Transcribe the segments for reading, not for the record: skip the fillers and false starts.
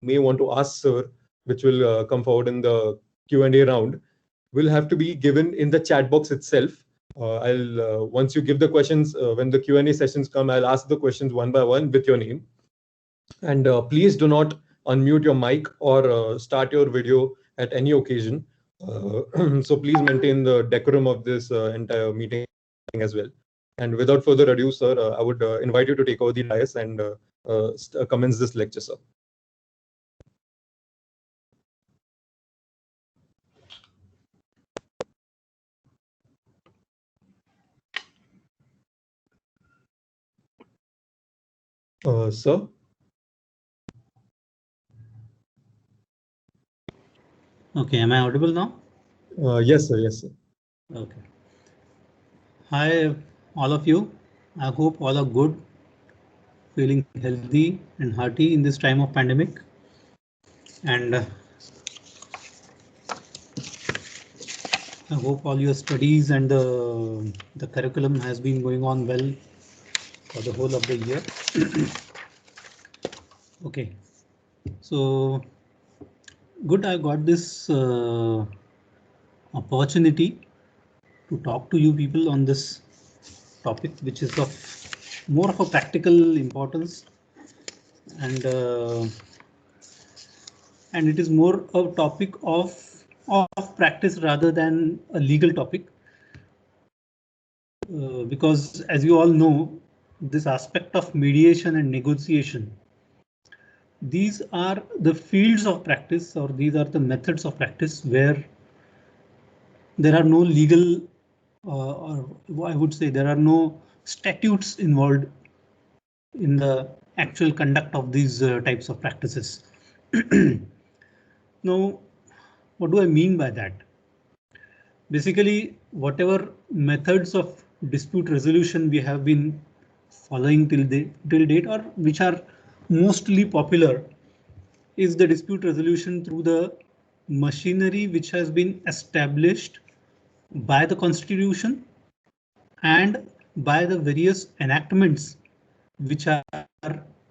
may want to ask sir, which will come forward in the Q&A round, will have to be given in the chat box itself. I'll once you give the questions, when the Q&A sessions come, I'll ask the questions one by one with your name. And please do not unmute your mic or start your video at any occasion. So please maintain the decorum of this entire meeting as well. And without further ado, sir, I would invite you to take over the dais and commence this lecture, sir. Sir? Okay, am I audible now? Yes, sir. Yes, sir. Okay. Hi, all of you. I hope all are good, feeling healthy and hearty in this time of pandemic. And I hope all your studies and the curriculum has been going on well for the whole of the year. Okay, so good, I got this opportunity to talk to you people on this topic, which is of more of a practical importance, and it is more a topic of practice rather than a legal topic, because as you all know, this aspect of mediation and negotiation, these are the fields of practice, or these are the methods of practice where there are no legal or I would say there are no statutes involved in the actual conduct of these types of practices. Now, what do I mean by that? Basically, whatever methods of dispute resolution we have been following till date, or which are mostly popular, is the dispute resolution through the machinery which has been established by the Constitution and by the various enactments which are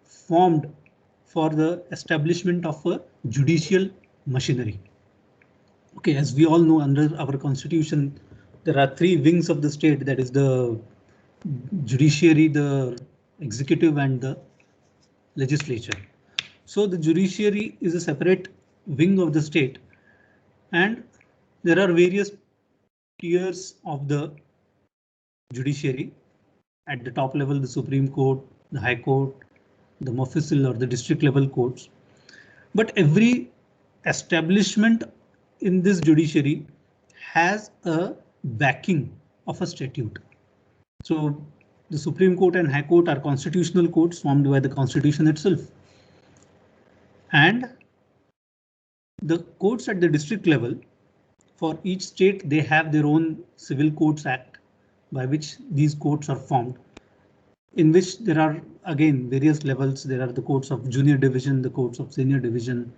formed for the establishment of a judicial machinery. Okay, as we all know, under our Constitution, there are three wings of the state, that is the judiciary, the executive, and the legislature. So the judiciary is a separate wing of the state, and there are various tiers of the judiciary. At the top level, the Supreme Court, the High Court, the Mofussil or the district level courts. But every establishment in this judiciary has a backing of a statute. So the Supreme Court and High Court are constitutional courts formed by the Constitution itself. And the courts at the district level, for each state, they have their own Civil Courts Act by which these courts are formed, in which there are again various levels. There are the courts of junior division, the courts of senior division,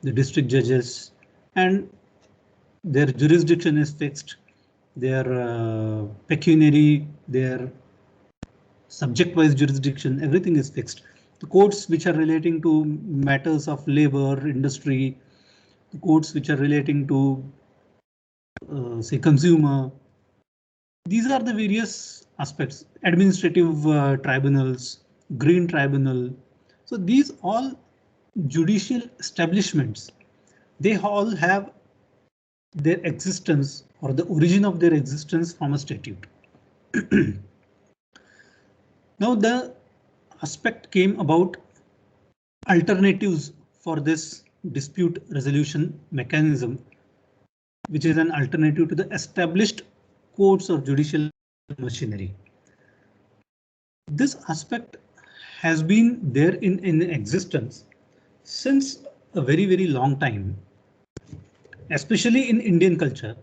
the district judges, and their jurisdiction is fixed, their pecuniary, their subject-wise jurisdiction, everything is fixed. The courts which are relating to matters of labor, industry, the courts which are relating to say consumer, these are the various aspects. Administrative tribunals, green tribunal. So these all judicial establishments, they all have their existence or the origin of their existence from a statute. Now the aspect came about alternatives for this dispute resolution mechanism, which is an alternative to the established courts or judicial machinery. This aspect has been there in existence since a very long time, especially in Indian culture.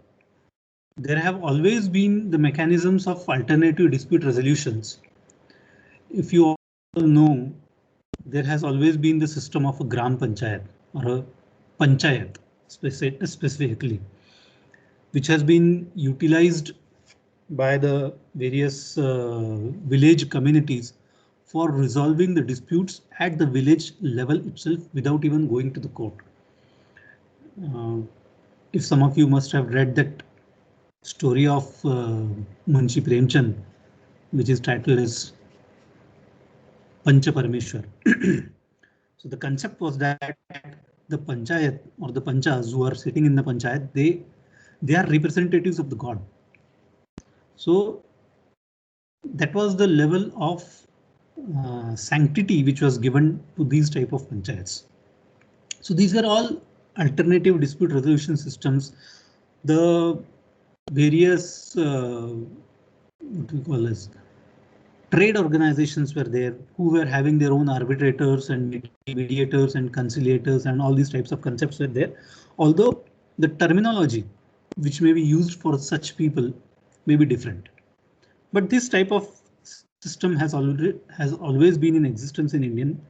There have always been the mechanisms of alternative dispute resolutions. If you all know, there has always been the system of a Gram Panchayat or a Panchayat specifically, which has been utilized by the various village communities for resolving the disputes at the village level itself without even going to the court. If some of you must have read that story of Munshi Premchand, which is titled as Pancha Parameshwar. So the concept was that the panchayat or the panchas who are sitting in the panchayat, they are representatives of the god. So that was the level of sanctity which was given to these type of panchayats. So these were all alternative dispute resolution systems. The various what we call as trade organizations were there who were having their own arbitrators and mediators and conciliators, and all these types of concepts were there. Although the terminology which may be used for such people may be different. But this type of system has always been in existence in Indian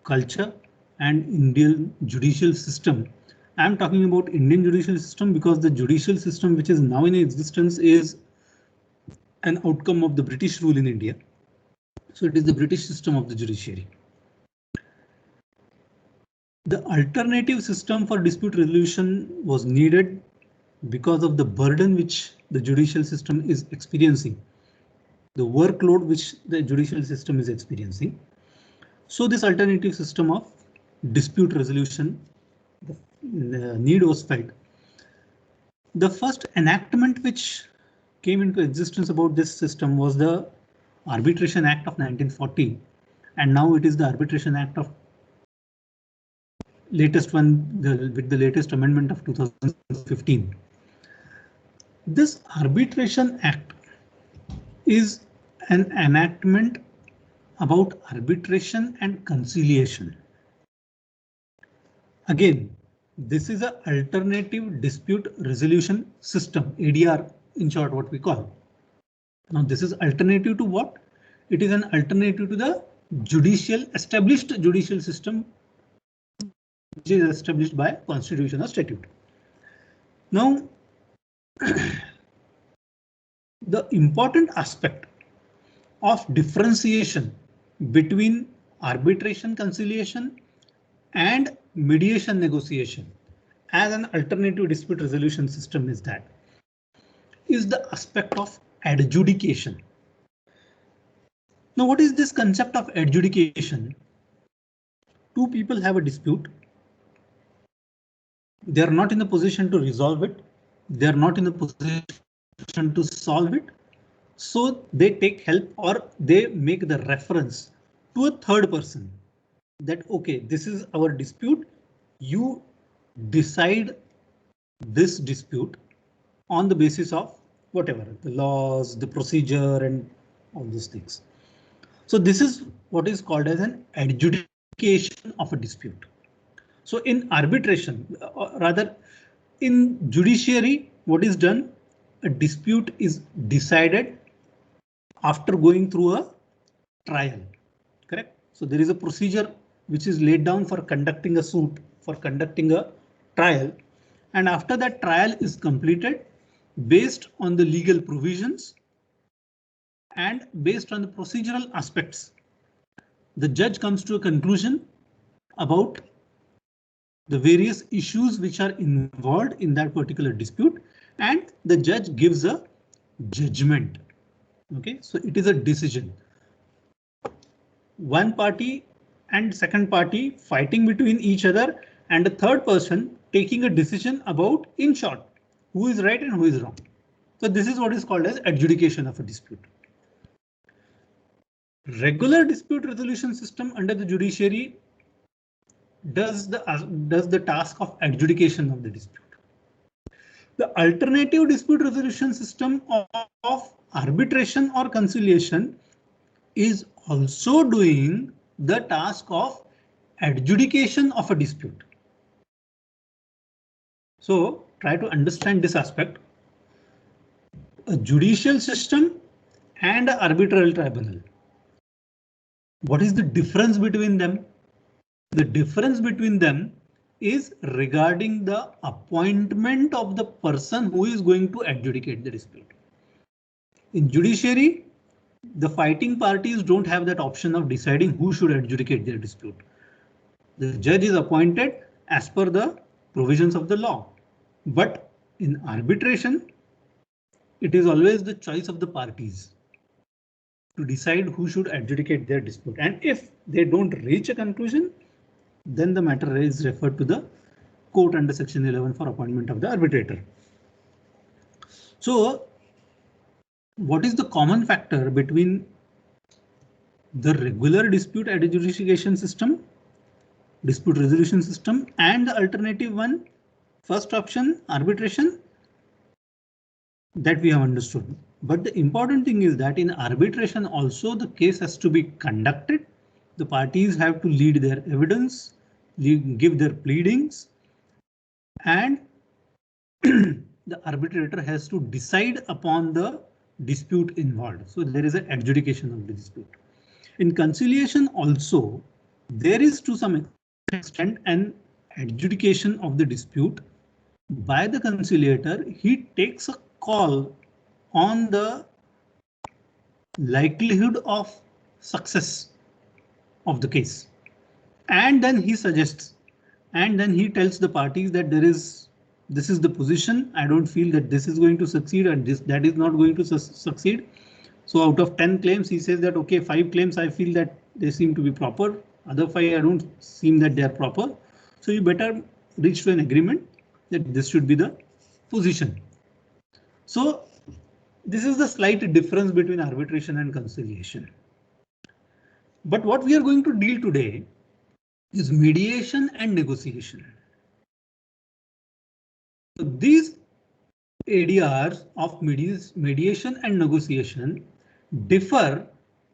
culture and Indian judicial system. I'm talking about Indian judicial system because the judicial system which is now in existence is an outcome of the British rule in India. So it is the British system of the judiciary. The alternative system for dispute resolution was needed because of the burden which the judicial system is experiencing, the workload which the judicial system is experiencing. So this alternative system of dispute resolution, the need was felt. The first enactment which came into existence about this system was the Arbitration Act of 1940, and now it is the Arbitration Act of latest one with the latest amendment of 2015. This Arbitration Act is an enactment about arbitration and conciliation. Again, this is an alternative dispute resolution system, ADR in short what we call. Now this is alternative to what? It is an alternative to the established judicial system which is established by constitution or statute. Now the important aspect of differentiation between arbitration conciliation and mediation negotiation as an alternative dispute resolution system is the aspect of adjudication. Now, what is this concept of adjudication? Two people have a dispute. They are not in the position to resolve it. They are not in the position to solve it. So they take help or they make the reference to a third person that, okay, this is our dispute. You decide this dispute on the basis of whatever the laws, the procedure and all these things. So this is what is called as an adjudication of a dispute. So in arbitration, rather in judiciary, what is done? A dispute is decided after going through a trial, correct? So there is a procedure which is laid down for conducting a suit, for conducting a trial. And after that trial is completed, based on the legal provisions and based on the procedural aspects, the judge comes to a conclusion about the various issues which are involved in that particular dispute, and the judge gives a judgment. Okay, so it is a decision. One party and second party fighting between each other, and a third person taking a decision about, in short, who is right and who is wrong. So this is what is called as adjudication of a dispute. Regular dispute resolution system under the judiciary does the task of adjudication of the dispute. The alternative dispute resolution system of arbitration or conciliation is also doing the task of adjudication of a dispute. So try to understand this aspect. A judicial system and an arbitral tribunal. What is the difference between them? The difference between them is regarding the appointment of the person who is going to adjudicate the dispute. In judiciary, the fighting parties don't have that option of deciding who should adjudicate their dispute. The judge is appointed as per the provisions of the law. But in arbitration, it is always the choice of the parties to decide who should adjudicate their dispute. And if they don't reach a conclusion, then the matter is referred to the court under section 11 for appointment of the arbitrator. So what is the common factor between the regular dispute adjudication system, dispute resolution system, and the alternative one, first option, arbitration? That we have understood. But the important thing is that in arbitration also the case has to be conducted. The parties have to lead their evidence, give their pleadings, and the arbitrator has to decide upon the dispute involved. So there is an adjudication of the dispute. In conciliation also, there is to some extent an adjudication of the dispute by the conciliator. He takes a call on the likelihood of success of the case, and then he suggests, and then he tells the parties that this is the position. I don't feel that this is going to succeed, and that is not going to succeed. So out of 10 claims, he says that okay, 5 claims I feel that they seem to be proper, other 5 I don't seem that they are proper. So you better reach to an agreement that this should be the position. So this is the slight difference between arbitration and conciliation. But what we are going to deal today is mediation and negotiation. So these areas of mediation and negotiation differ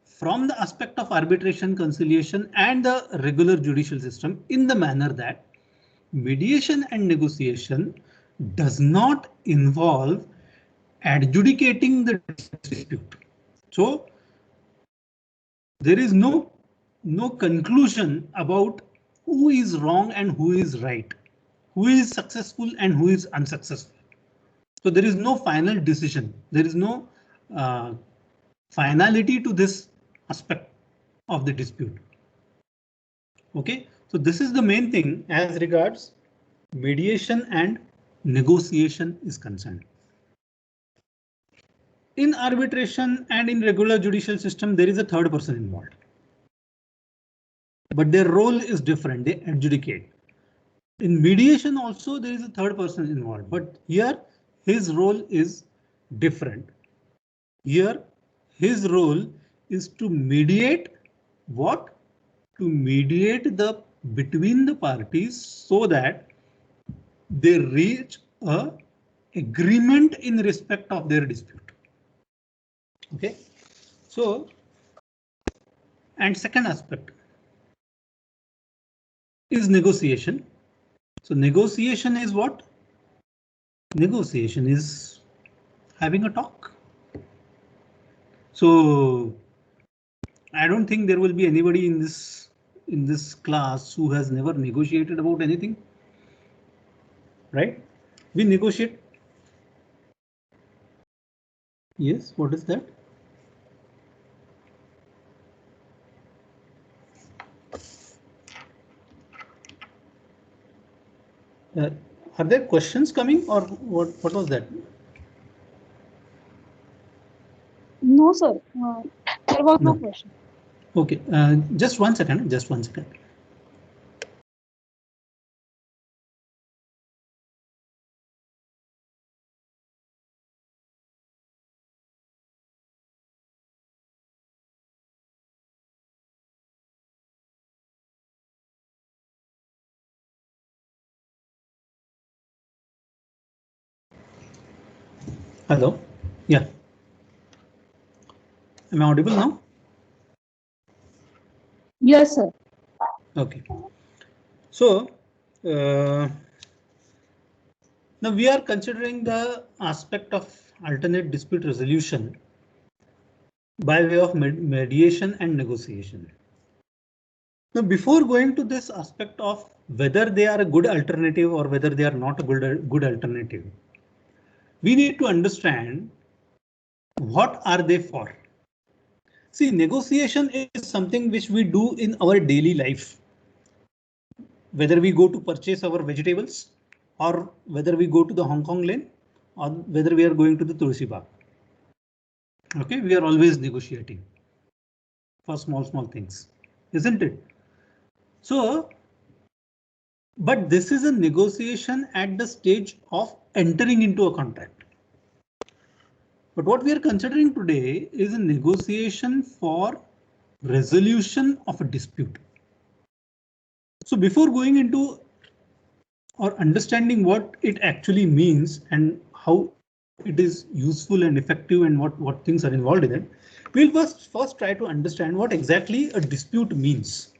from the aspect of arbitration, conciliation, and the regular judicial system in the manner that mediation and negotiation does not involve adjudicating the dispute. So there is no conclusion about who is wrong and who is right, who is successful and who is unsuccessful. So there is no final decision. There is no finality to this aspect of the dispute. Okay, so this is the main thing as regards mediation and negotiation is concerned. In arbitration and in regular judicial system, there is a third person involved, but their role is different. They adjudicate. In mediation also there is a third person involved, but here his role is different. Here his role is to mediate what? To mediate the between the parties so that they reach a agreement in respect of their dispute. Okay, so and second aspect is negotiation. So negotiation is what? Negotiation is having a talk. So I don't think there will be anybody in this class who has never negotiated about anything, right? We negotiate. Yes, what is that? Are there questions coming or what was that? No, sir. There was no question. Okay, just one second. Just one second. Hello. Yeah. Am I audible now? Yes, sir. Okay. So now we are considering the aspect of alternate dispute resolution by way of mediation and negotiation. Now, before going to this aspect of whether they are a good alternative or whether they are not a good alternative, we need to understand what are they for. See, negotiation is something which we do in our daily life. Whether we go to purchase our vegetables, or whether we go to the Hong Kong lane, or whether we are going to the Tulsi Bagh. Okay, we are always negotiating for small things, isn't it? So, but this is a negotiation at the stage of entering into a contract. But what we are considering today is a negotiation for resolution of a dispute. So before going into or understanding what it actually means and how it is useful and effective and what things are involved in it, we'll first try to understand what exactly a dispute means,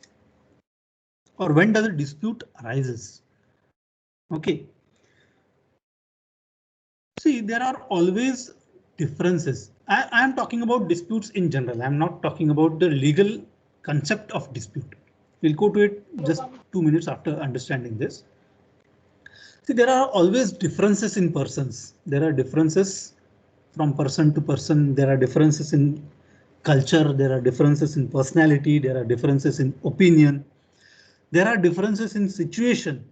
or when does a dispute arises. Okay. See, there are always differences. I am talking about disputes in general. I'm not talking about the legal concept of dispute. We'll go to it just 2 minutes after understanding this. See, there are always differences in persons. There are differences from person to person. There are differences in culture. There are differences in personality. There are differences in opinion. There are differences in situation.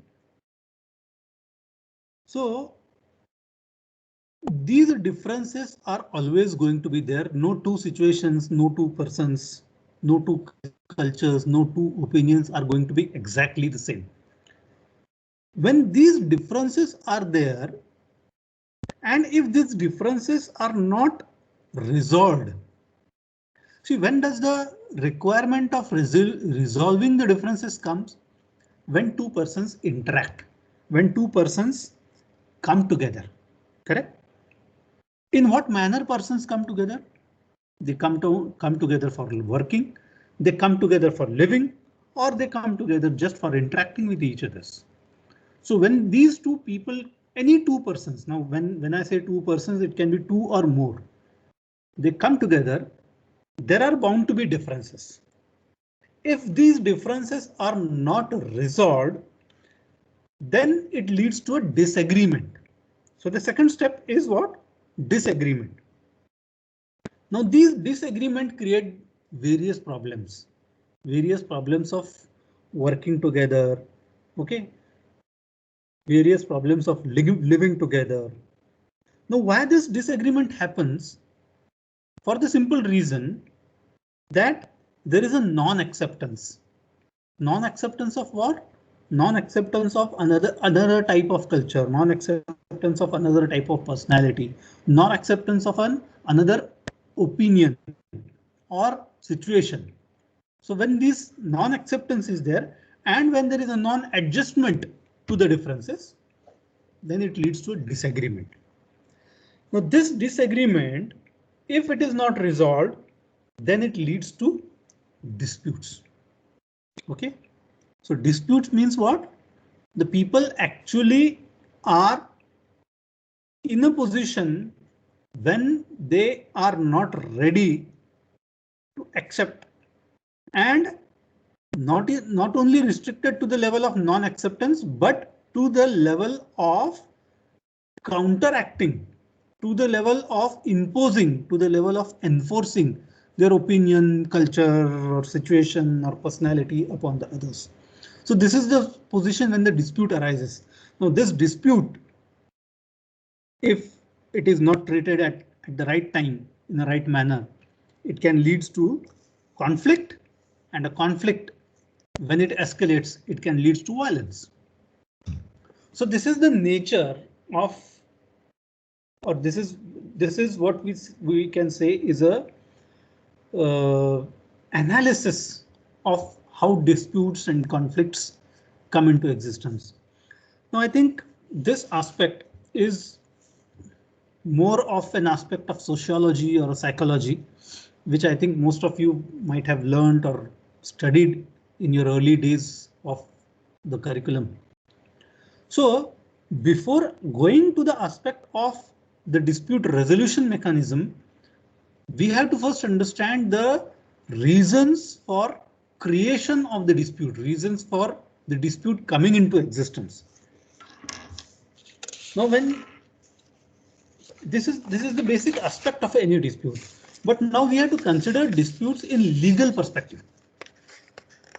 So these differences are always going to be there. No two situations, no two persons, no two cultures, no two opinions are going to be exactly the same. When these differences are there, and if these differences are not resolved, see, when does the requirement of resolving the differences comes? When two persons interact, when two persons come together, correct? In what manner persons come together? They come together for working, they come together for living, or they come together just for interacting with each other. So when these two people, any two persons, now when I say two persons, it can be two or more, they come together, there are bound to be differences. If these differences are not resolved, then it leads to a disagreement. So the second step is what? Disagreement. Now these disagreement create various problems of working together, okay, various problems of living together. Now why this disagreement happens? For the simple reason that there is a non-acceptance. Non-acceptance of what? Non-acceptance of another type of culture, non-acceptance of another type of personality, non-acceptance of another opinion or situation. So when this non-acceptance is there, and when there is a non-adjustment to the differences, then it leads to a disagreement. Now this disagreement, if it is not resolved, then it leads to disputes. Okay, so disputes means what? The people actually are in a position when they are not ready to accept, and not only restricted to the level of non-acceptance, but to the level of counteracting, to the level of imposing, to the level of enforcing their opinion, culture, or situation or personality upon the others. So this is the position when the dispute arises. Now this dispute, if it is not treated at the right time, in the right manner, it can lead to conflict, and a conflict, when it escalates, it can lead to violence. So this is the nature of, or this is what we can say is a analysis of how disputes and conflicts come into existence. Now I think this aspect is more of an aspect of sociology or psychology, which I think most of you might have learned or studied in your early days of the curriculum. So before going to the aspect of the dispute resolution mechanism, we have to first understand the reasons for creation of the dispute, reasons for the dispute coming into existence. Now when this is the basic aspect of any dispute. But now we have to consider disputes in legal perspective.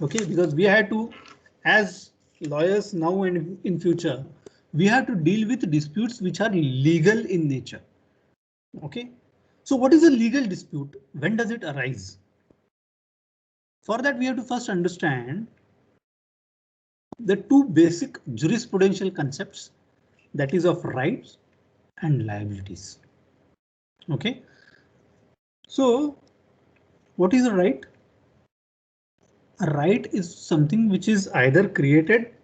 Okay, because we had to, as lawyers now and in future, we have to deal with disputes which are legal in nature. Okay, so what is a legal dispute? When does it arise? For that, we have to first understand the two basic jurisprudential concepts, that is of rights and liabilities. Okay, so what is a right? A right is something which is either created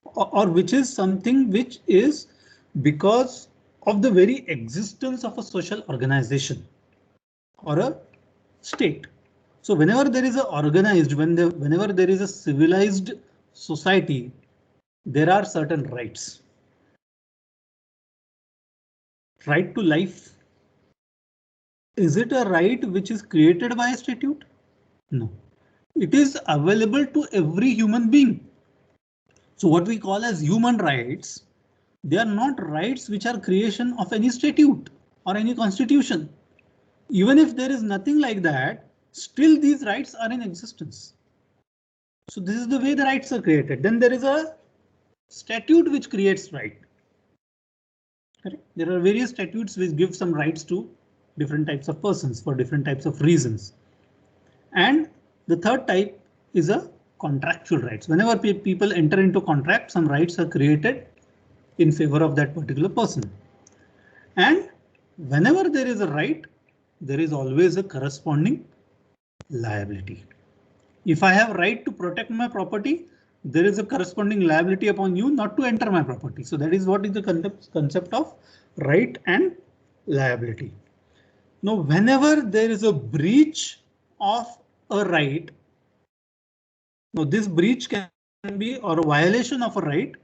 or which is something which is because of the very existence of a social organization or a state. So whenever there is a organized, whenever there is a civilized society, there are certain rights. Right to life. Is it a right which is created by a statute? No. It is available to every human being. So what we call as human rights, they are not rights which are creation of any statute or any constitution. Even if there is nothing like that, still these rights are in existence. So this is the way the rights are created. Then there is a statute which creates right. Correct? There are various statutes which give some rights to different types of persons for different types of reasons. And the third type is a contractual rights. Whenever people enter into contract, some rights are created in favor of that particular person. And whenever there is a right, there is always a corresponding liability. If I have right to protect my property, there is a corresponding liability upon you not to enter my property. So that is what is the concept of right and liability. Now, whenever there is a breach of a right, now this breach can be or a violation of a right,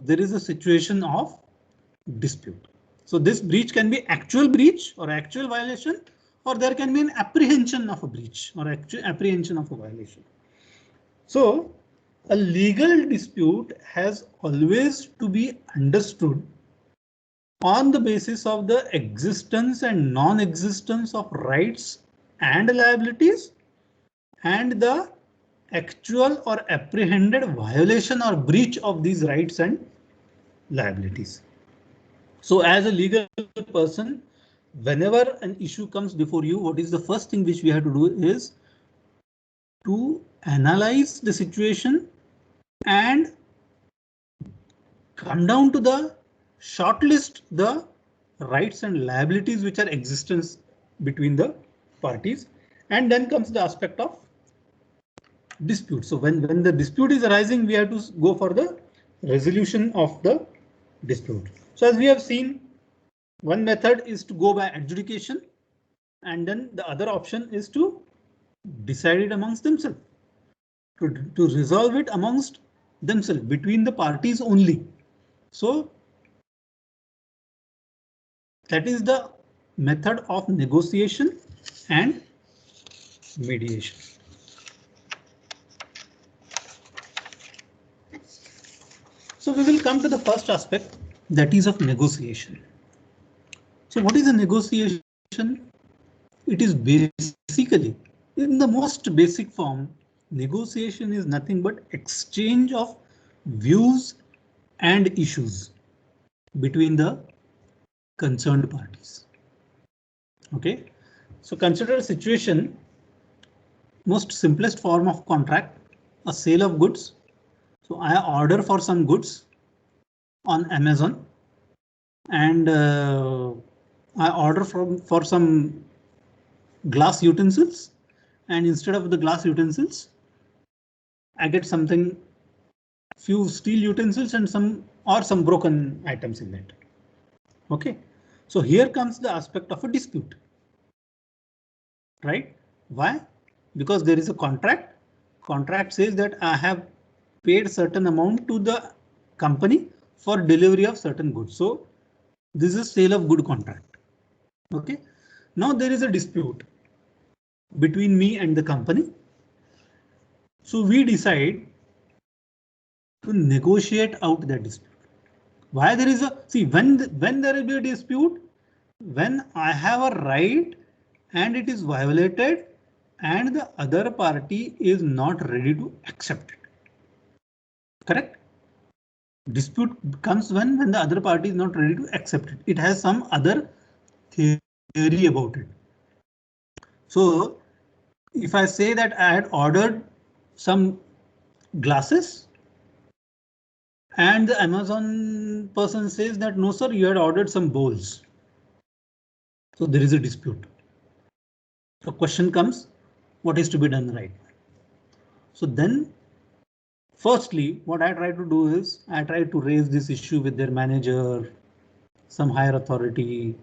there is a situation of dispute. So this breach can be actual breach or actual violation, or there can be an apprehension of a breach or actual apprehension of a violation. So a legal dispute has always to be understood on the basis of the existence and non-existence of rights and liabilities and the actual or apprehended violation or breach of these rights and liabilities. So as a legal person, whenever an issue comes before you, what is the first thing which we have to do is to analyze the situation and come down to the shortlist the rights and liabilities which are existence between the parties, and then comes the aspect of dispute. So when the dispute is arising, we have to go for the resolution of the dispute. So as we have seen, one method is to go by adjudication, and then the other option is to decide it amongst themselves, to resolve it amongst themselves between the parties only. So that is the method of negotiation and mediation. So we will come to the first aspect, that is of negotiation. So what is a negotiation? It is basically, in the most basic form, negotiation is nothing but exchange of views and issues between the concerned parties. Okay, so consider a situation, most simplest form of contract, a sale of goods. So I order for some goods on Amazon, and I order for some glass utensils, and instead of the glass utensils, I get something, few steel utensils and some broken items in that. Okay, so here comes the aspect of a dispute, right? Why? Because there is a contract. Contract says that I have paid certain amount to the company for delivery of certain goods. So this is a sale of good contract. Okay, now there is a dispute between me and the company. So we decide to negotiate out that dispute. Why there is a, see, when there will be a dispute, when I have a right and it is violated and the other party is not ready to accept it. Correct? Dispute comes when the other party is not ready to accept it. It has some other theory about it. So if I say that I had ordered some glasses and the Amazon person says that no sir, you had ordered some bowls. So there is a dispute. So question comes, what is to be done right? So then firstly, what I try to do is I try to raise this issue with their manager, some higher authority,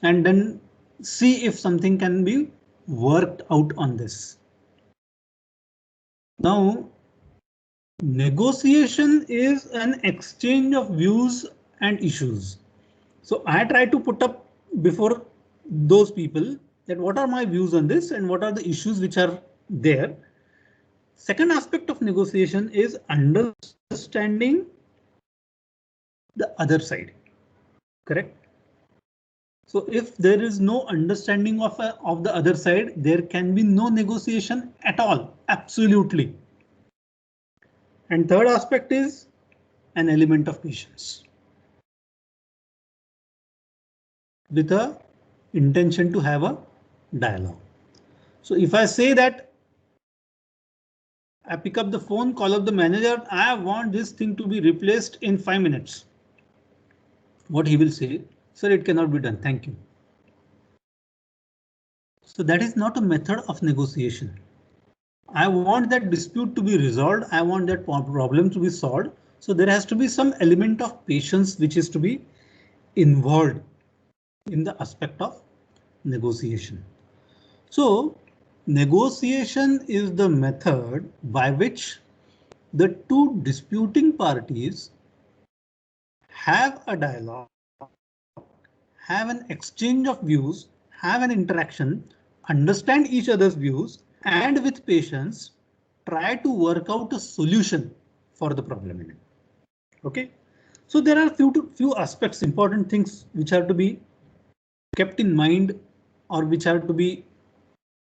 and then see if something can be worked out on this. Now, negotiation is an exchange of views and issues. So I try to put up before those people that what are my views on this and what are the issues which are there. Second aspect of negotiation is understanding the other side. Correct? So if there is no understanding of the other side, there can be no negotiation at all. Absolutely. And third aspect is an element of patience with a intention to have a dialogue. So if I say that I pick up the phone, call up the manager, I want this thing to be replaced in 5 minutes. What he will say, sir, it cannot be done. Thank you. So that is not a method of negotiation. I want that dispute to be resolved. I want that problem to be solved. So there has to be some element of patience which is to be involved in the aspect of negotiation. So negotiation is the method by which the two disputing parties have a dialogue, have an exchange of views, have an interaction, understand each other's views, and with patience try to work out a solution for the problem in it. Okay, so there are few aspects, important things which are to be kept in mind or which are to be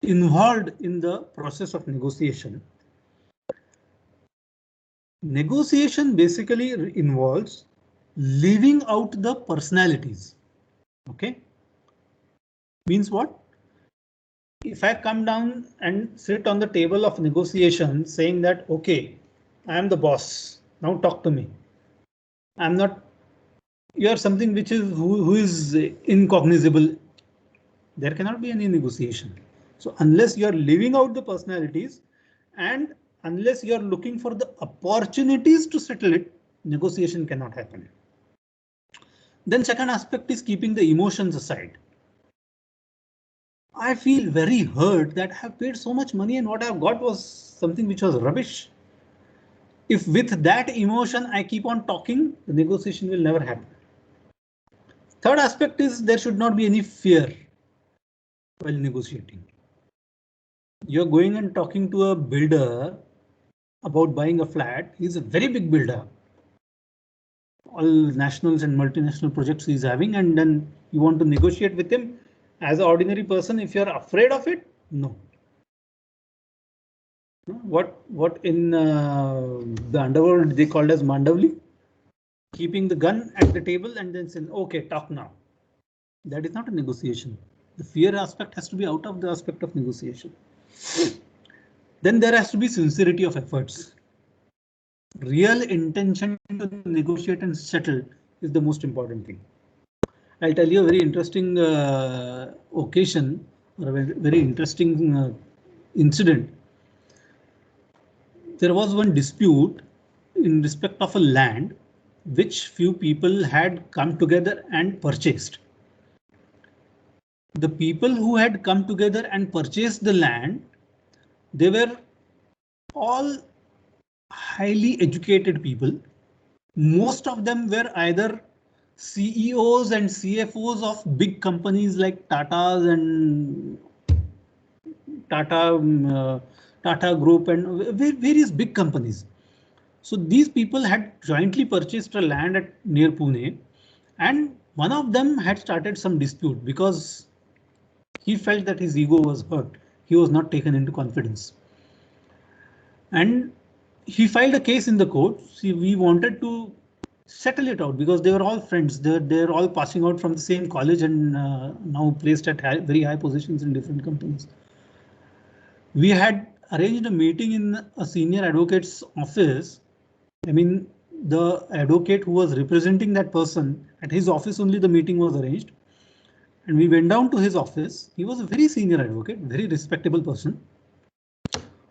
involved in the process of negotiation. Negotiation basically involves leaving out the personalities. Okay, means what? If I come down and sit on the table of negotiation saying that, OK, I am the boss, now talk to me. I'm not, you are something which is who is incognizable. There cannot be any negotiation. So unless you are leaving out the personalities and unless you are looking for the opportunities to settle it, negotiation cannot happen. Then second aspect is keeping the emotions aside. I feel very hurt that I have paid so much money and what I have got was something which was rubbish. If with that emotion I keep on talking, the negotiation will never happen. Third aspect is there should not be any fear while negotiating. You're going and talking to a builder about buying a flat. He's a very big builder. All nationals and multinational projects he's having, and then you want to negotiate with him as an ordinary person. If you're afraid of it, no. What in the underworld they called as Mandavli? Keeping the gun at the table and then saying, OK, talk now. That is not a negotiation. The fear aspect has to be out of the aspect of negotiation. Then there has to be sincerity of efforts. Real intention to negotiate and settle is the most important thing. I'll tell you a very interesting occasion or a very interesting incident. There was one dispute in respect of a land which few people had come together and purchased. The people who had come together and purchased the land, they were all highly educated people. Most of them were either CEOs and CFOs of big companies like Tata's and Tata Group and various big companies. So these people had jointly purchased a land near Pune, and one of them had started some dispute because He felt that his ego was hurt. He was not taken into confidence. And he filed a case in the court. See, we wanted to settle it out because they were all friends. They're all passing out from the same college and now placed at very high positions in different companies. We had arranged a meeting in a senior advocate's office. I mean, the advocate who was representing that person, at his office only the meeting was arranged. And we went down to his office. He was a very senior advocate, very respectable person.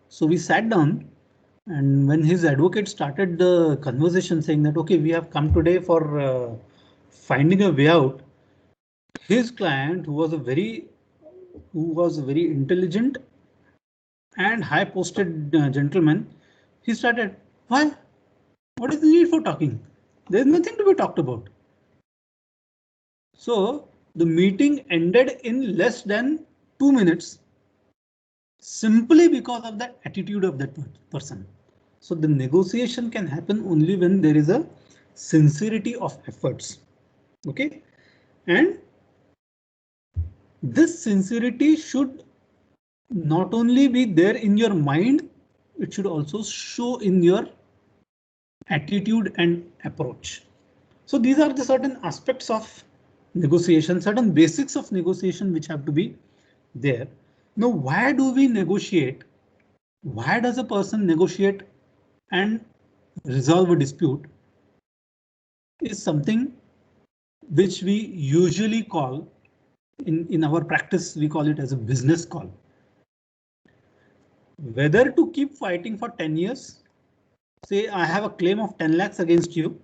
So we sat down, and when his advocate started the conversation saying that, okay, we have come today for finding a way out, his client, who was a very intelligent and high posted gentleman, he started, why? What is the need for talking? There's nothing to be talked about. So the meeting ended in less than 2 minutes simply because of the attitude of that person. So the negotiation can happen only when there is a sincerity of efforts. OK, and this sincerity should not only be there in your mind, it should also show in your attitude and approach. So these are the certain aspects of negotiation, certain basics of negotiation which have to be there. Now, why do we negotiate? Why does a person negotiate and resolve a dispute? Is something which we usually call, in our practice, we call it as a business call. Whether to keep fighting for 10 years, say I have a claim of 10 lakhs against you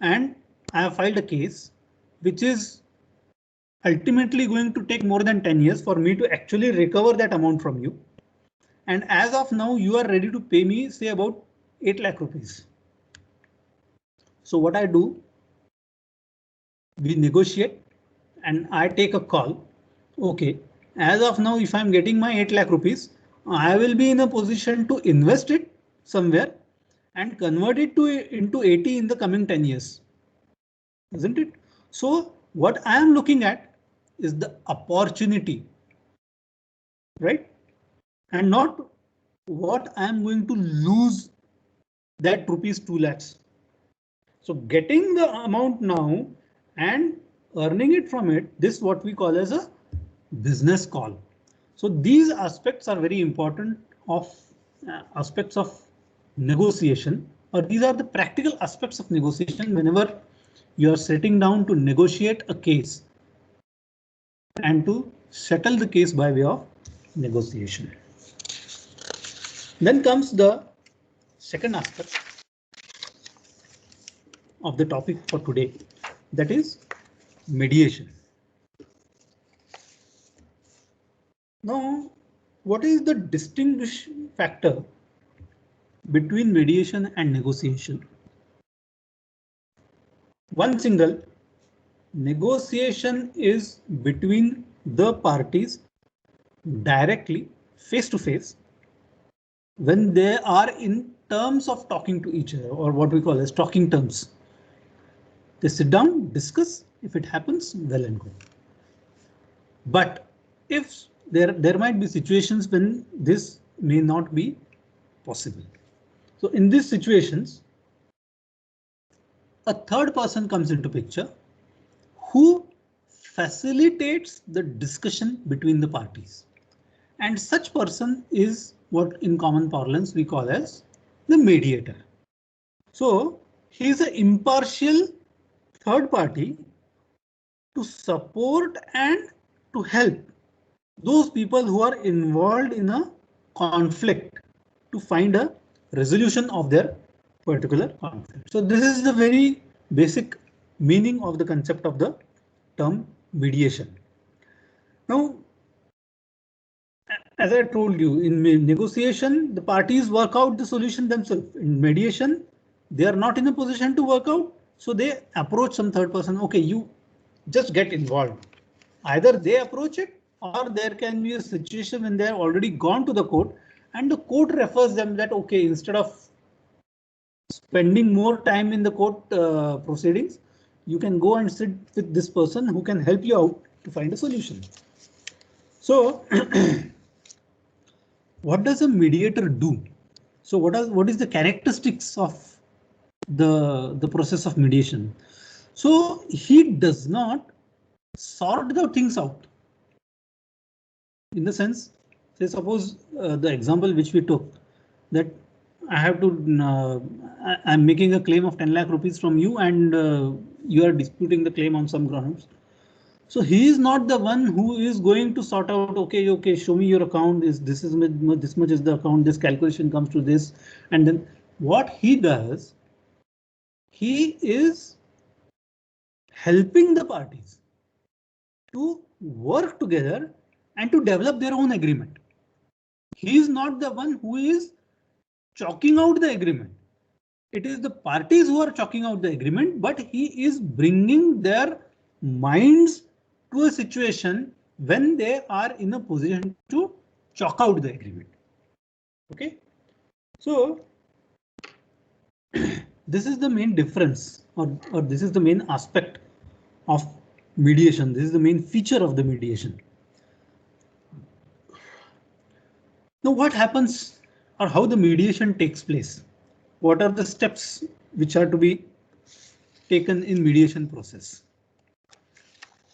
and I have filed a case which is ultimately going to take more than 10 years for me to actually recover that amount from you. And as of now, you are ready to pay me, say, about 8 lakh rupees. So what I do, we negotiate and I take a call. OK, as of now, if I'm getting my 8 lakh rupees, I will be in a position to invest it somewhere and convert it into 80 in the coming 10 years. Isn't it? So what I am looking at is the opportunity, right? And not what I am going to lose that rupees 2 lakhs. So getting the amount now and earning it from it, this is what we call as a business call. So these aspects are very important of aspects of negotiation, or these are the practical aspects of negotiation whenever you are sitting down to negotiate a case and to settle the case by way of negotiation. Then comes the second aspect of the topic for today, that is mediation. Now, what is the distinguishing factor between mediation and negotiation? One single, negotiation is between the parties directly, face to face, when they are in terms of talking to each other, or what we call as talking terms. They sit down, discuss. If it happens, well and good. But if there might be situations when this may not be possible. So in these situations, a third person comes into picture who facilitates the discussion between the parties. And such person is what in common parlance we call as the mediator. So he is an impartial third party to support and to help those people who are involved in a conflict to find a resolution of their particular conflict. So this is the very basic meaning of the concept of the term mediation. Now, as I told you, in negotiation, the parties work out the solution themselves. In mediation, they are not in a position to work out, so they approach some third person. OK, you just get involved. Either they approach it, or there can be a situation when they have already gone to the court and the court refers them that, OK, instead of spending more time in the court proceedings, you can go and sit with this person who can help you out to find a solution. So what does a mediator do? So what is the characteristics of the process of mediation? So he does not sort the things out. In the sense, say suppose the example which we took, that I have to, I'm making a claim of 10 lakh rupees from you, and you are disputing the claim on some grounds. So he is not the one who is going to sort out, okay, show me your account, this much is the account, this calculation comes to this, and then what he does, he is helping the parties to work together and to develop their own agreement. He is not the one who is chalking out the agreement. It is the parties who are chalking out the agreement, but he is bringing their minds to a situation when they are in a position to chalk out the agreement. Okay, so this is the main difference, or this is the main aspect of mediation. This is the main feature of the mediation. Now, what happens, or how the mediation takes place? What are the steps which are to be taken in mediation process?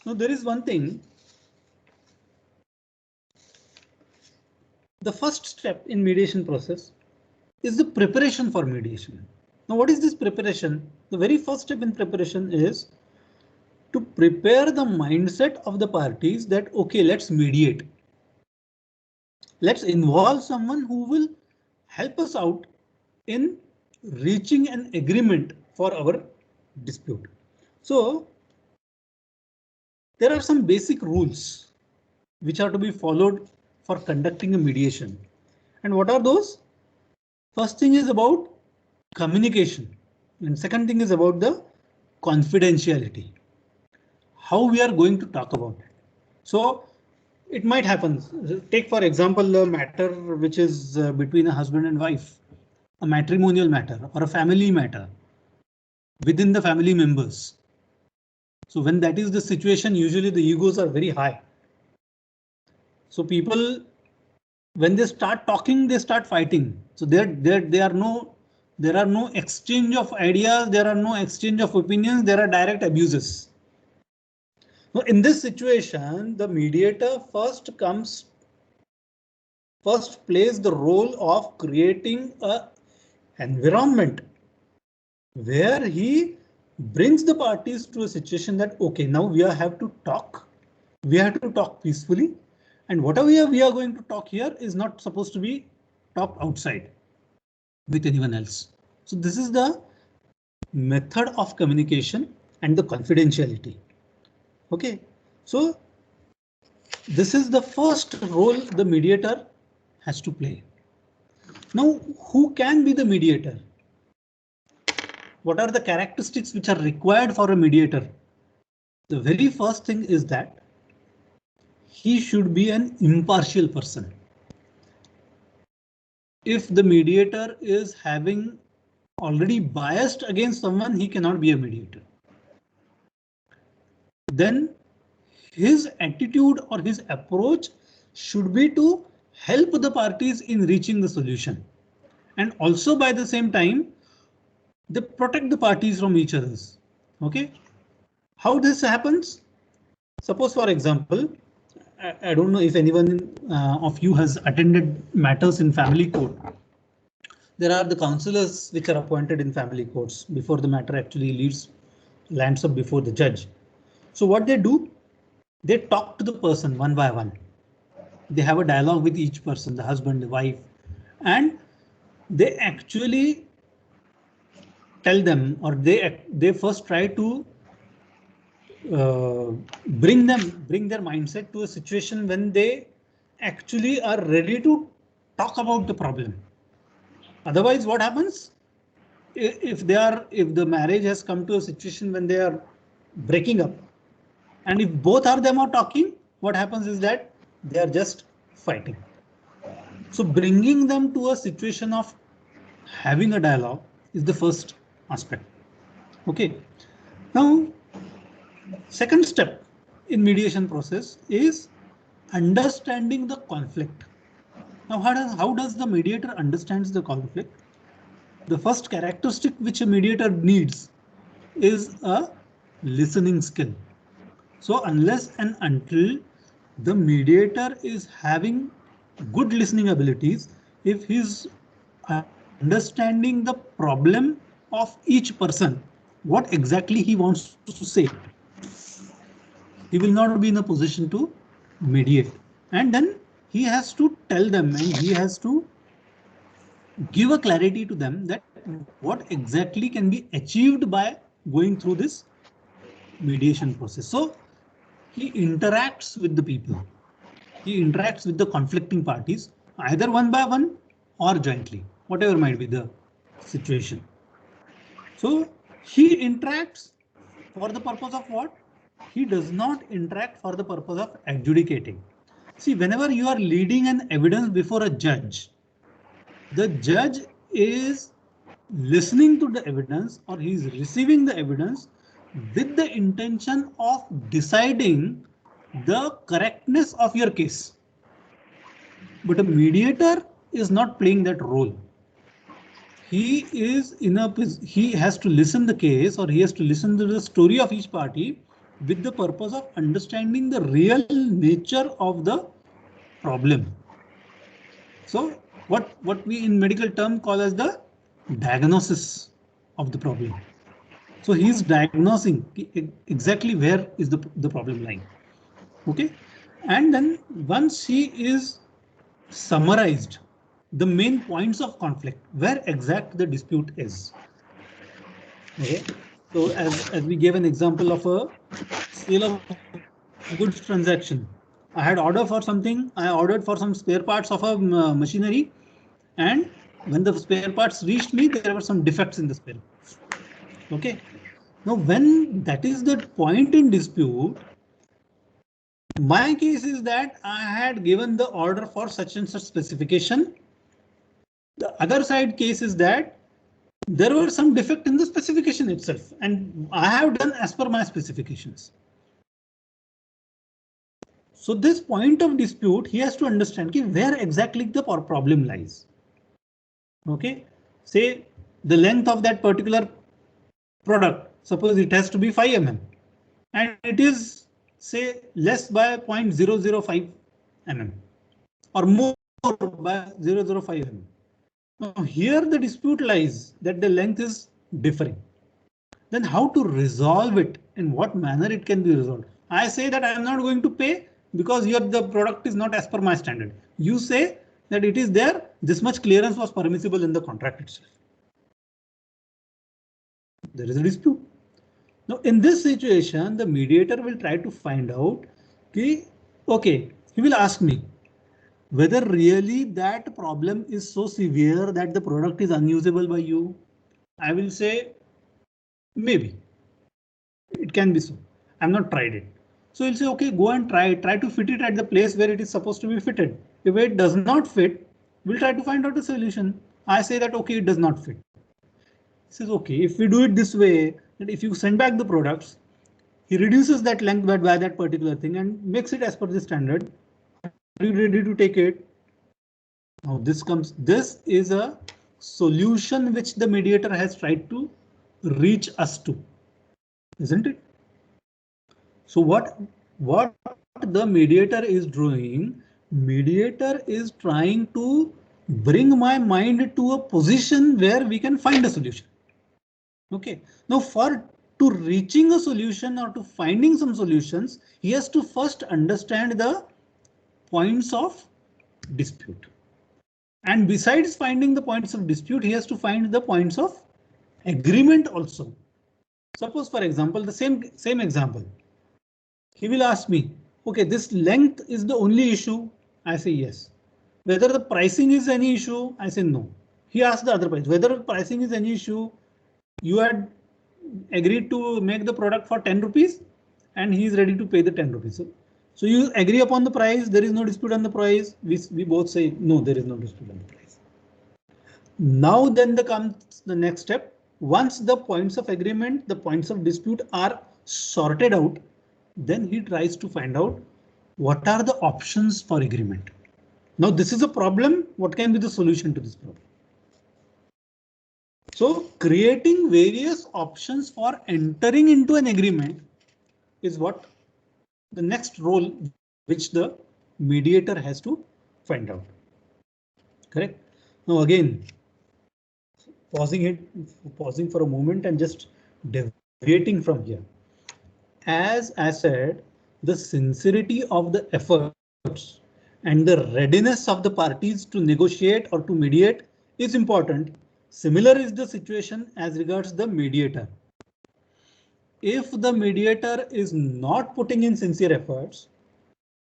Now, there is one thing. The first step in mediation process is the preparation for mediation. Now, what is this preparation? The very first step in preparation is to prepare the mindset of the parties that, okay, let's mediate. Let's involve someone who will help us out in reaching an agreement for our dispute. So there are some basic rules which are to be followed for conducting a mediation. And what are those? First thing is about communication, and second thing is about the confidentiality. How we are going to talk about it. So it might happen. Take for example a matter which is between a husband and wife, a matrimonial matter or a family matter within the family members. So when that is the situation, usually the egos are very high. So people, when they start talking, they start fighting. So there are no exchange of ideas, there are no exchange of opinions, there are direct abuses. So in this situation, the mediator first plays the role of creating an environment where he brings the parties to a situation that, okay, now we have to talk peacefully, and whatever we are going to talk here is not supposed to be talked outside with anyone else. So this is the method of communication and the confidentiality. Okay, so this is the first role the mediator has to play. Now, who can be the mediator? What are the characteristics which are required for a mediator? The very first thing is that he should be an impartial person. If the mediator is having already biased against someone, he cannot be a mediator. Then his attitude or his approach should be to help the parties in reaching the solution, and also by the same time they protect the parties from each other's. Okay, how this happens? Suppose, for example, I don't know if anyone of you has attended matters in family court. There are the counselors which are appointed in family courts before the matter actually lands up before the judge. So what they do, they talk to the person one by one. They have a dialogue with each person, the husband, the wife, and they actually tell them, or they first try to bring their mindset to a situation when they actually are ready to talk about the problem. Otherwise, what happens? If the marriage has come to a situation when they are breaking up, and if both of them are talking, what happens is that they are just fighting. So bringing them to a situation of having a dialogue is the first aspect. Okay. Now, second step in mediation process is understanding the conflict. Now, how does the mediator understands the conflict? The first characteristic which a mediator needs is a listening skill. So unless and until the mediator is having good listening abilities, if he's understanding the problem of each person, what exactly he wants to say, he will not be in a position to mediate. And then he has to tell them and he has to give a clarity to them that what exactly can be achieved by going through this mediation process. So he interacts with the people. He interacts with the conflicting parties, either one by one or jointly, whatever might be the situation. So he interacts for the purpose of what? He does not interact for the purpose of adjudicating. See, whenever you are leading an evidence before a judge, the judge is listening to the evidence or he is receiving the evidence with the intention of deciding the correctness of your case. But a mediator is not playing that role. He has to listen the case or he has to listen to the story of each party with the purpose of understanding the real nature of the problem. So what we in medical term call as the diagnosis of the problem. So he is diagnosing exactly where is the problem lying. Okay, and then once he is summarized the main points of conflict, where exact the dispute is. Okay, so as we gave an example of a sale of goods transaction, I had ordered for something. I ordered for some spare parts of a machinery, and when the spare parts reached me, there were some defects in the spare parts. Okay, now when that is the point in dispute, my case is that I had given the order for such and such specification. The other side case is that there were some defect in the specification itself, and I have done as per my specifications. So this point of dispute, he has to understand where exactly the problem lies. Okay, say the length of that particular product, suppose it has to be 5 mm and it is say less by 0.005 mm or more by 0.005 mm. Now here the dispute lies that the length is differing. Then how to resolve it, in what manner it can be resolved? I say that I am not going to pay because the product is not as per my standard. You say that it is there, this much clearance was permissible in the contract itself. There is a dispute. Now in this situation, the mediator will try to find out, okay, he will ask me whether really that problem is so severe that the product is unusable by you. I will say maybe it can be so. I'm not tried it. So he'll say, okay, go and try to fit it at the place where it is supposed to be fitted. If it does not fit, we'll try to find out a solution. I say that, okay, it does not fit. He says, okay, if we do it this way, that if you send back the products, he reduces that length by that particular thing and makes it as per the standard. Are you ready to take it? Now this is a solution which the mediator has tried to reach us to, isn't it? So what the mediator is doing, mediator is trying to bring my mind to a position where we can find a solution. Okay, now to reaching a solution or to finding some solutions, he has to first understand the points of dispute. And besides finding the points of dispute, he has to find the points of agreement also. Suppose, for example, the same example. He will ask me, okay, this length is the only issue. I say yes. Whether the pricing is any issue, I say no. He asked the other price, whether pricing is any issue. You had agreed to make the product for 10 rupees and he is ready to pay the 10 rupees. So you agree upon the price, there is no dispute on the price. We both say no, there is no dispute on the price. Now then comes the next step. Once the points of agreement, the points of dispute are sorted out, then he tries to find out what are the options for agreement? Now this is a problem. What can be the solution to this problem? So creating various options for entering into an agreement is what the next role which the mediator has to find out. Correct? Now again, pausing for a moment and just deviating from here. As I said, the sincerity of the efforts and the readiness of the parties to negotiate or to mediate is important. Similar is the situation as regards the mediator. If the mediator is not putting in sincere efforts,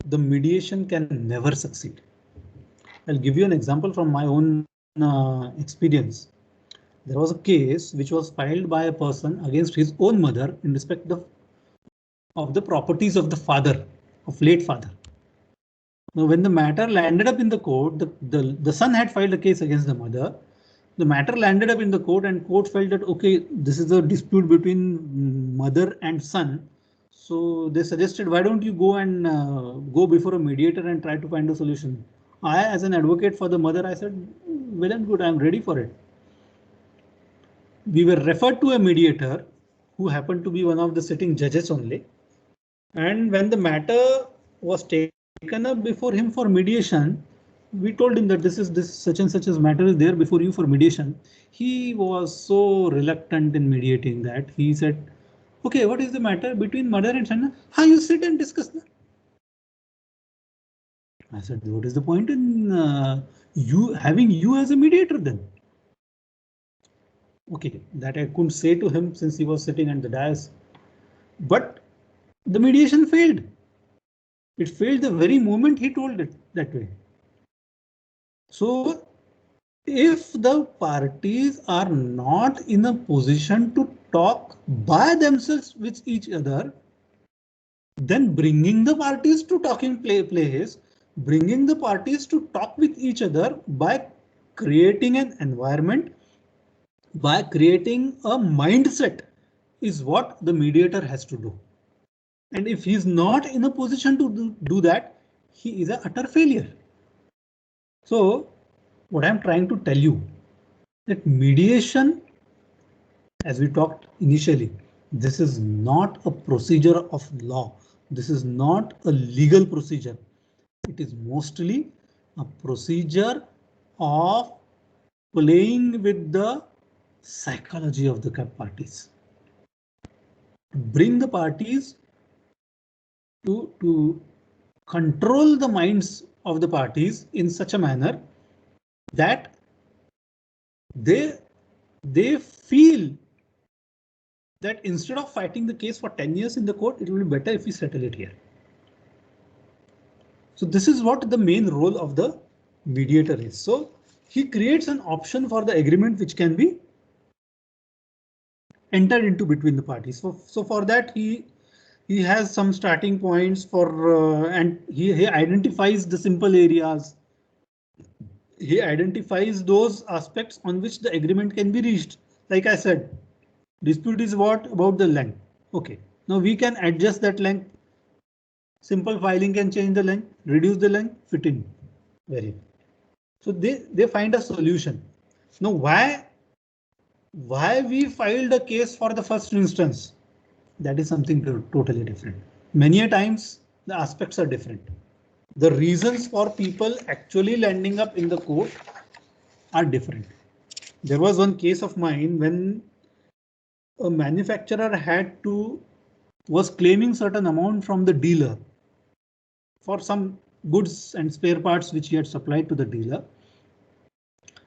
the mediation can never succeed. I'll give you an example from my own experience. There was a case which was filed by a person against his own mother in respect of the properties of the father, of late father. Now, when the matter landed up in the court, the son had filed a case against the mother. The matter landed up in the court and court felt that, okay, this is a dispute between mother and son. So they suggested, why don't you go and go before a mediator and try to find a solution? I, as an advocate for the mother, I said, well and good, I'm ready for it. We were referred to a mediator who happened to be one of the sitting judges only. And when the matter was taken up before him for mediation, we told him that this such and such as matter is there before you for mediation. He was so reluctant in mediating that he said, okay, what is the matter between mother and son? How you sit and discuss that? I said, what is the point in having you as a mediator then? Okay, that I couldn't say to him since he was sitting at the dais. But the mediation failed. It failed the very moment he told it that way. So if the parties are not in a position to talk by themselves with each other, then bringing the parties to talking place, bringing the parties to talk with each other by creating an environment, by creating a mindset is what the mediator has to do. And if he is not in a position to do that, he is an utter failure. So what I'm trying to tell you that mediation, as we talked initially, this is not a procedure of law. This is not a legal procedure. It is mostly a procedure of playing with the psychology of the parties. Bring the parties to control the minds of the parties in such a manner that they feel that instead of fighting the case for 10 years in the court, it will be better if we settle it here. So this is what the main role of the mediator is. So he creates an option for the agreement which can be entered into between the parties. So for that he has some starting points for and he identifies the simple areas. He identifies those aspects on which the agreement can be reached. Like I said, dispute is what about the length. OK, now we can adjust that length. Simple filing can change the length, reduce the length, fit in. Very well. So they find a solution. Now why we filed a case for the first instance? That is something totally different. Many a times the aspects are different. The reasons for people actually landing up in the court are different. There was one case of mine when a manufacturer was claiming certain amount from the dealer for some goods and spare parts which he had supplied to the dealer.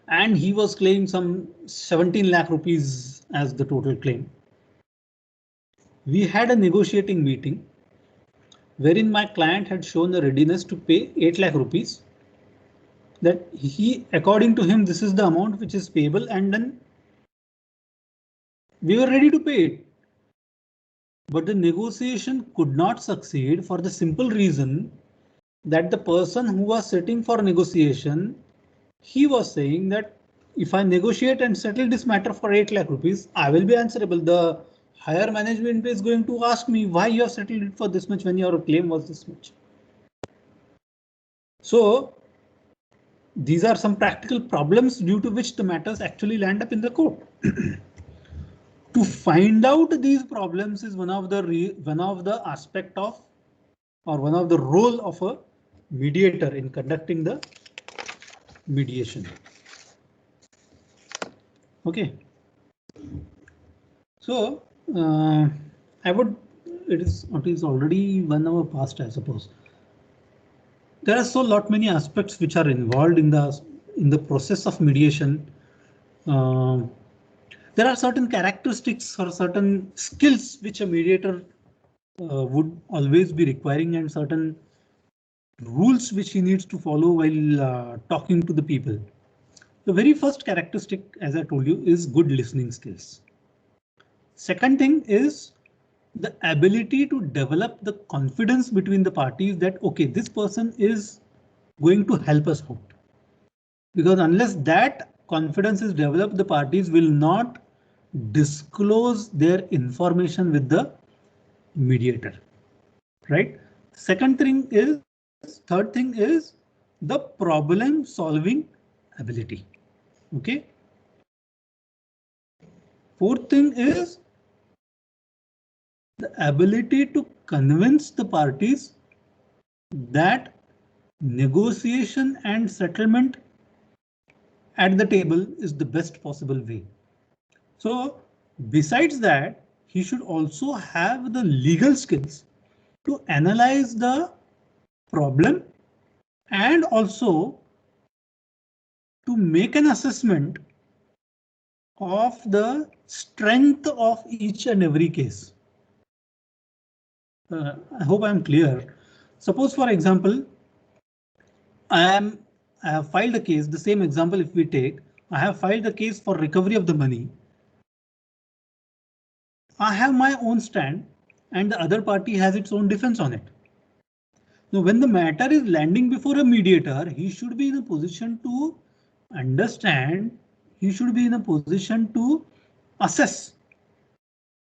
And he was claiming some 17 lakh rupees as the total claim. We had a negotiating meeting wherein my client had shown a readiness to pay 8 lakh rupees. That according to him, this is the amount which is payable, and then we were ready to pay it. But the negotiation could not succeed for the simple reason that the person who was sitting for negotiation, he was saying that if I negotiate and settle this matter for 8 lakh rupees, I will be answerable. The higher management is going to ask me why you have settled it for this much when your claim was this much. So these are some practical problems due to which the matters actually land up in the court. To find out these problems is one of the aspect of, or one of the role of a mediator in conducting the mediation. Okay. So it is already 1 hour past, I suppose. There are so many aspects which are involved in the process of mediation. There are certain characteristics or certain skills which a mediator would always be requiring, and certain rules which he needs to follow while talking to the people. The very first characteristic, as I told you, is good listening skills. Second thing is the ability to develop the confidence between the parties that, okay, this person is going to help us out. Because unless that confidence is developed, the parties will not disclose their information with the mediator, right? Third thing is the problem solving ability. Okay. Fourth thing is the ability to convince the parties that negotiation and settlement at the table is the best possible way. So besides that, he should also have the legal skills to analyze the problem and also to make an assessment of the strength of each and every case. I hope I'm clear. Suppose, for example, I have filed a case. The same example, if we take, I have filed a case for recovery of the money. I have my own stand and the other party has its own defense on it. Now, when the matter is landing before a mediator, he should be in a position to understand, he should be in a position to assess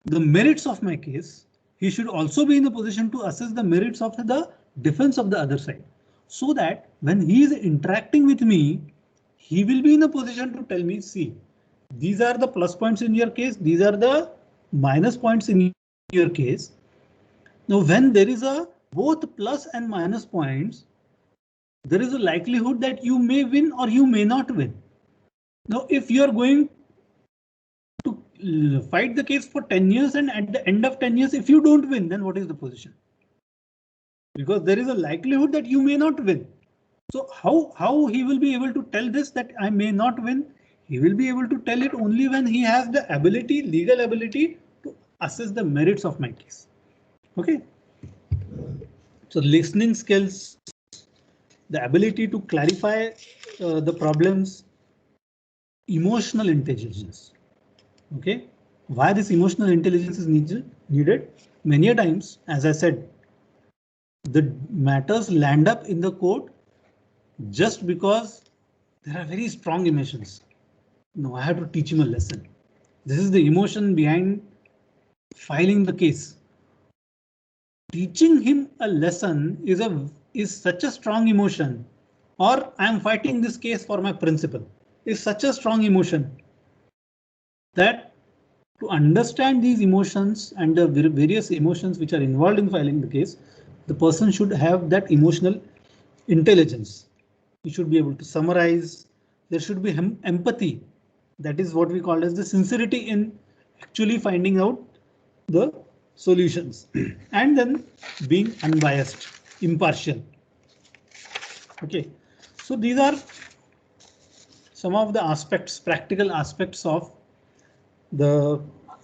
the merits of my case. He should also be in a position to assess the merits of the defense of the other side, so that when he is interacting with me, he will be in a position to tell me, see, these are the plus points in your case, these are the minus points in your case. Now, when there is a both plus and minus points, there is a likelihood that you may win or you may not win. Now, if you are going to fight the case for 10 years and at the end of 10 years, if you don't win, then what is the position? Because there is a likelihood that you may not win. So how he will be able to tell this, that I may not win? He will be able to tell it only when he has the ability, legal ability, to assess the merits of my case. Okay. So listening skills, the ability to clarify the problems, emotional intelligence. Okay. Why this emotional intelligence is needed? Many a times, as I said, the matters land up in the court just because there are very strong emotions. No, I have to teach him a lesson. This is the emotion behind filing the case. Teaching him a lesson is such a strong emotion, or I am fighting this case for my principle, is such a strong emotion that to understand these emotions and the various emotions which are involved in filing the case, the person should have that emotional intelligence. He should be able to summarize. There should be empathy. That is what we call as the sincerity in actually finding out the solutions, and then being unbiased, impartial. Okay, so these are some of the aspects, practical aspects of the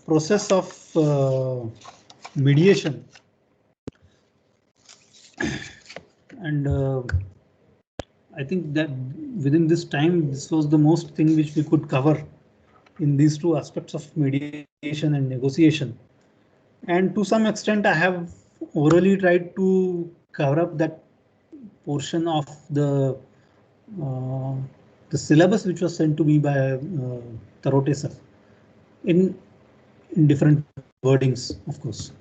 process of mediation. And I think that within this time, this was the most thing which we could cover in these two aspects of mediation and negotiation. And to some extent, I have orally tried to cover up that portion of the syllabus which was sent to me by Tarote sir in different wordings, of course.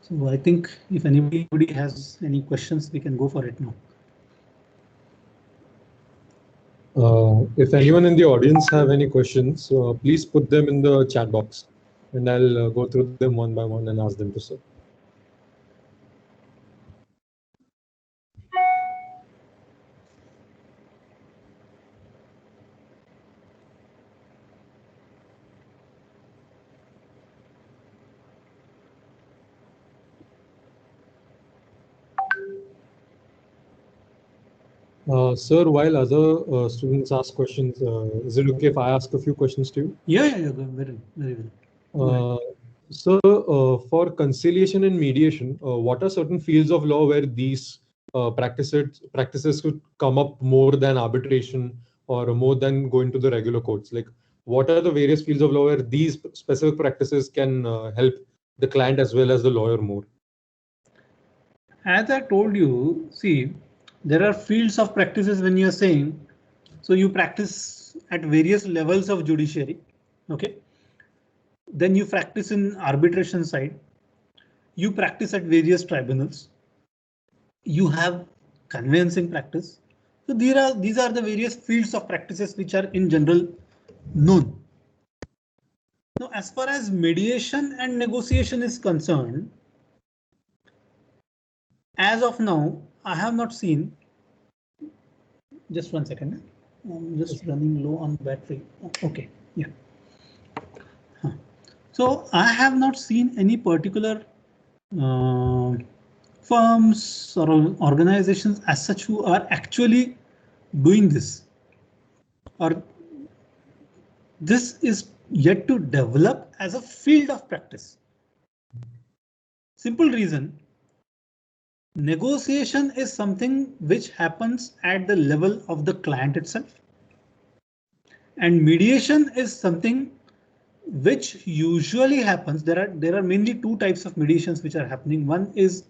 So I think if anybody has any questions, we can go for it now. If anyone in the audience have any questions, please put them in the chat box, and I'll go through them one by one and ask them to sir. Sir, while other students ask questions, is it okay if I ask a few questions to you? Yeah, very well. So, for conciliation and mediation, what are certain fields of law where these practices could come up more than arbitration or more than going to the regular courts? Like, what are the various fields of law where these specific practices can help the client as well as the lawyer more? As I told you, see, there are fields of practices when you're saying, so you practice at various levels of judiciary, okay? Then you practice in arbitration side, you practice at various tribunals, you have conveyancing practice. So these are the various fields of practices which are in general known. Now, as far as mediation and negotiation is concerned, as of now, I have not seen. Just 1 second. I'm just running low on battery. Okay, yeah. So I have not seen any particular firms or organizations as such who are actually doing this, or this is yet to develop as a field of practice. Simple reason. Negotiation is something which happens at the level of the client itself, and mediation is something which usually happens. There are mainly two types of mediations which are happening. One is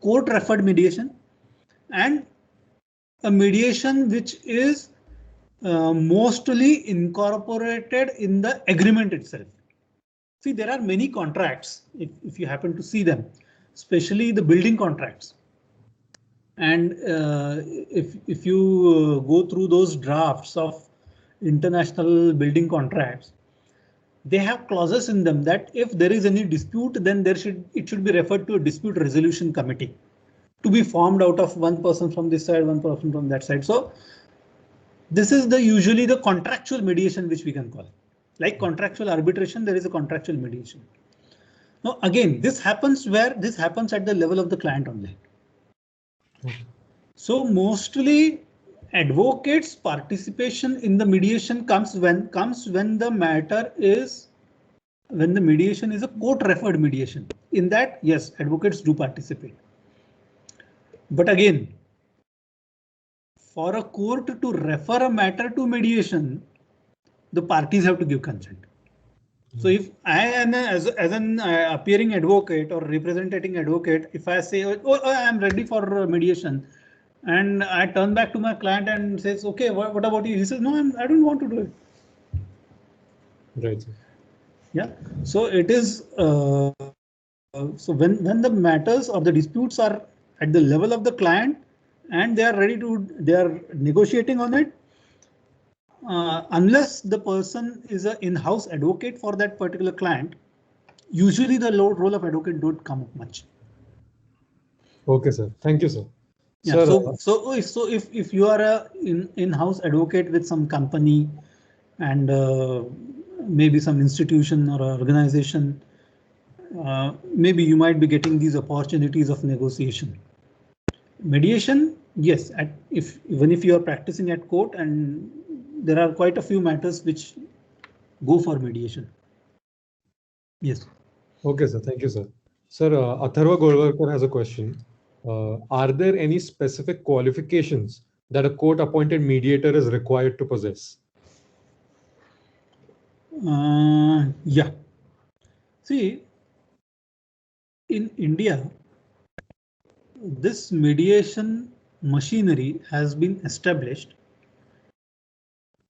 court referred mediation and a mediation which is mostly incorporated in the agreement itself. See, there are many contracts if you happen to see them, especially the building contracts. And if you go through those drafts of international building contracts, they have clauses in them that if there is any dispute, then it should be referred to a dispute resolution committee to be formed out of one person from this side, one person from that side. So this is usually the contractual mediation which we can call. Like contractual arbitration, there is a contractual mediation. Now again, this happens at the level of the client only. So mostly advocates' participation in the mediation comes when the mediation is a court referred mediation. In that, yes, advocates do participate. But again, for a court to refer a matter to mediation, the parties have to give consent. So if I am as an appearing advocate or representing advocate, if I say, oh, I am ready for mediation, and I turn back to my client and says, okay, what about you? He says, no, I don't want to do it. Right. Yeah. So it is. So when the matters or the disputes are at the level of the client and they are negotiating on it, unless the person is an in-house advocate for that particular client, usually the role of advocate don't come up much. Okay, sir. Thank you, sir. Yeah. So if you are a in-house advocate with some company and maybe some institution or organization, maybe you might be getting these opportunities of negotiation. Mediation, yes. Even if you are practicing at court, and there are quite a few matters which go for mediation. Yes. Okay, sir. Thank you, sir. Sir, Atharva Golwalkar has a question. Are there any specific qualifications that a court-appointed mediator is required to possess? Yeah. See, in India, this mediation machinery has been established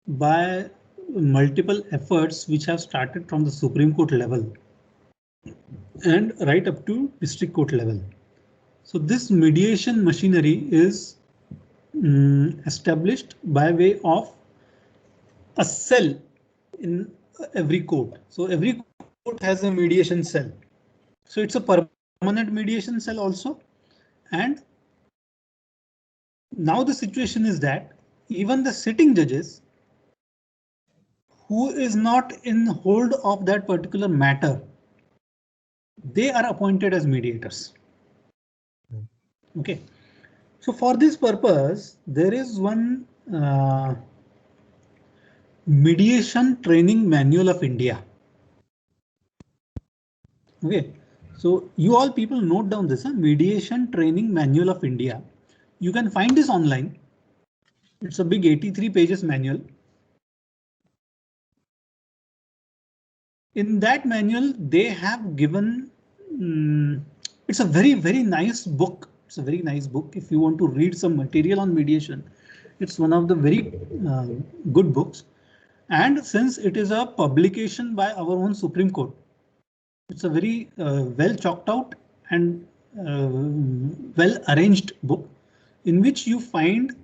by multiple efforts which have started from the Supreme Court level and right up to district court level. So this mediation machinery is established by way of a cell in every court. So every court has a mediation cell. So it's a permanent mediation cell also. And now the situation is that even the sitting judges who is not in hold of that particular matter, they are appointed as mediators. Okay. So for this purpose, there is one mediation training manual of India. Okay. So you all people note down this, mediation training manual of India. You can find this online. It's a big 83 pages manual. In that manual, they have given, it's a very, very nice book. It's a very nice book. If you want to read some material on mediation, it's one of the very good books. And since it is a publication by our own Supreme Court, it's a very well chalked out and well arranged book in which you find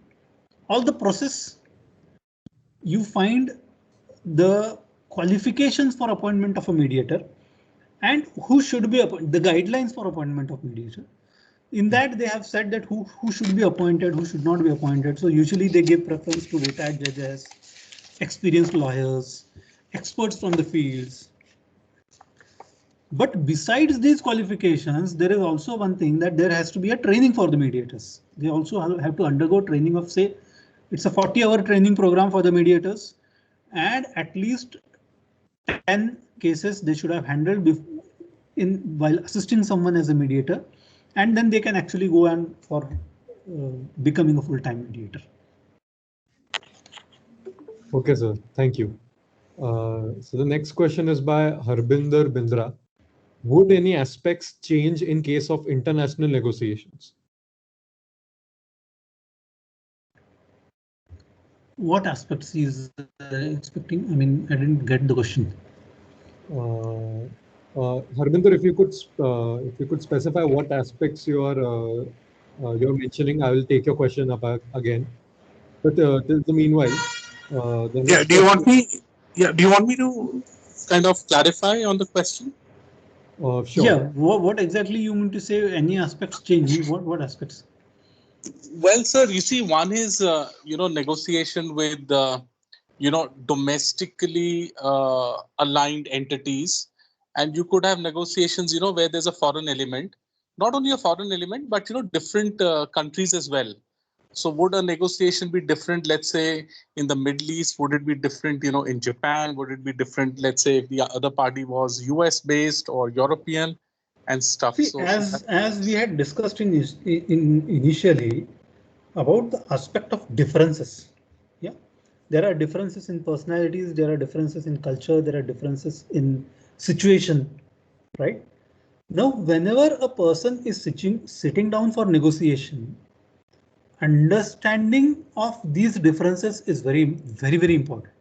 all the process. You find the qualifications for appointment of a mediator and who should be appointed, the guidelines for appointment of mediator. In that they have said that who should be appointed, who should not be appointed. So usually they give preference to retired judges, experienced lawyers, experts from the fields. But besides these qualifications, there is also one thing that there has to be a training for the mediators. They also have to undergo training of, say, it's a 40-hour training program for the mediators, and at least 10 cases they should have handled while assisting someone as a mediator, and then they can actually go and for becoming a full-time mediator. Okay, sir. Thank you. So the next question is by Harbinder Bindra. Would any aspects change in case of international negotiations? What aspects he is expecting? I mean, I didn't get the question. Harbinder, if you could specify what aspects you're mentioning, I will take your question up again. But till the meanwhile, do you want me? Yeah, do you want me to kind of clarify on the question? Sure. Yeah. What exactly you mean to say? Any aspects change? What aspects? Well, sir, you see, one is negotiation with domestically aligned entities, and you could have negotiations where there's a foreign element, not only a foreign element, but different countries as well. So would a negotiation be different, let's say, in the Middle East? Would it be different, in Japan? Would it be different, let's say, if the other party was US based or European and stuff? See, as we had discussed initially about the aspect of differences. Yeah, there are differences in personalities, there are differences in culture, there are differences in situation, right? Now, whenever a person is sitting down for negotiation, understanding of these differences is very, very, very important.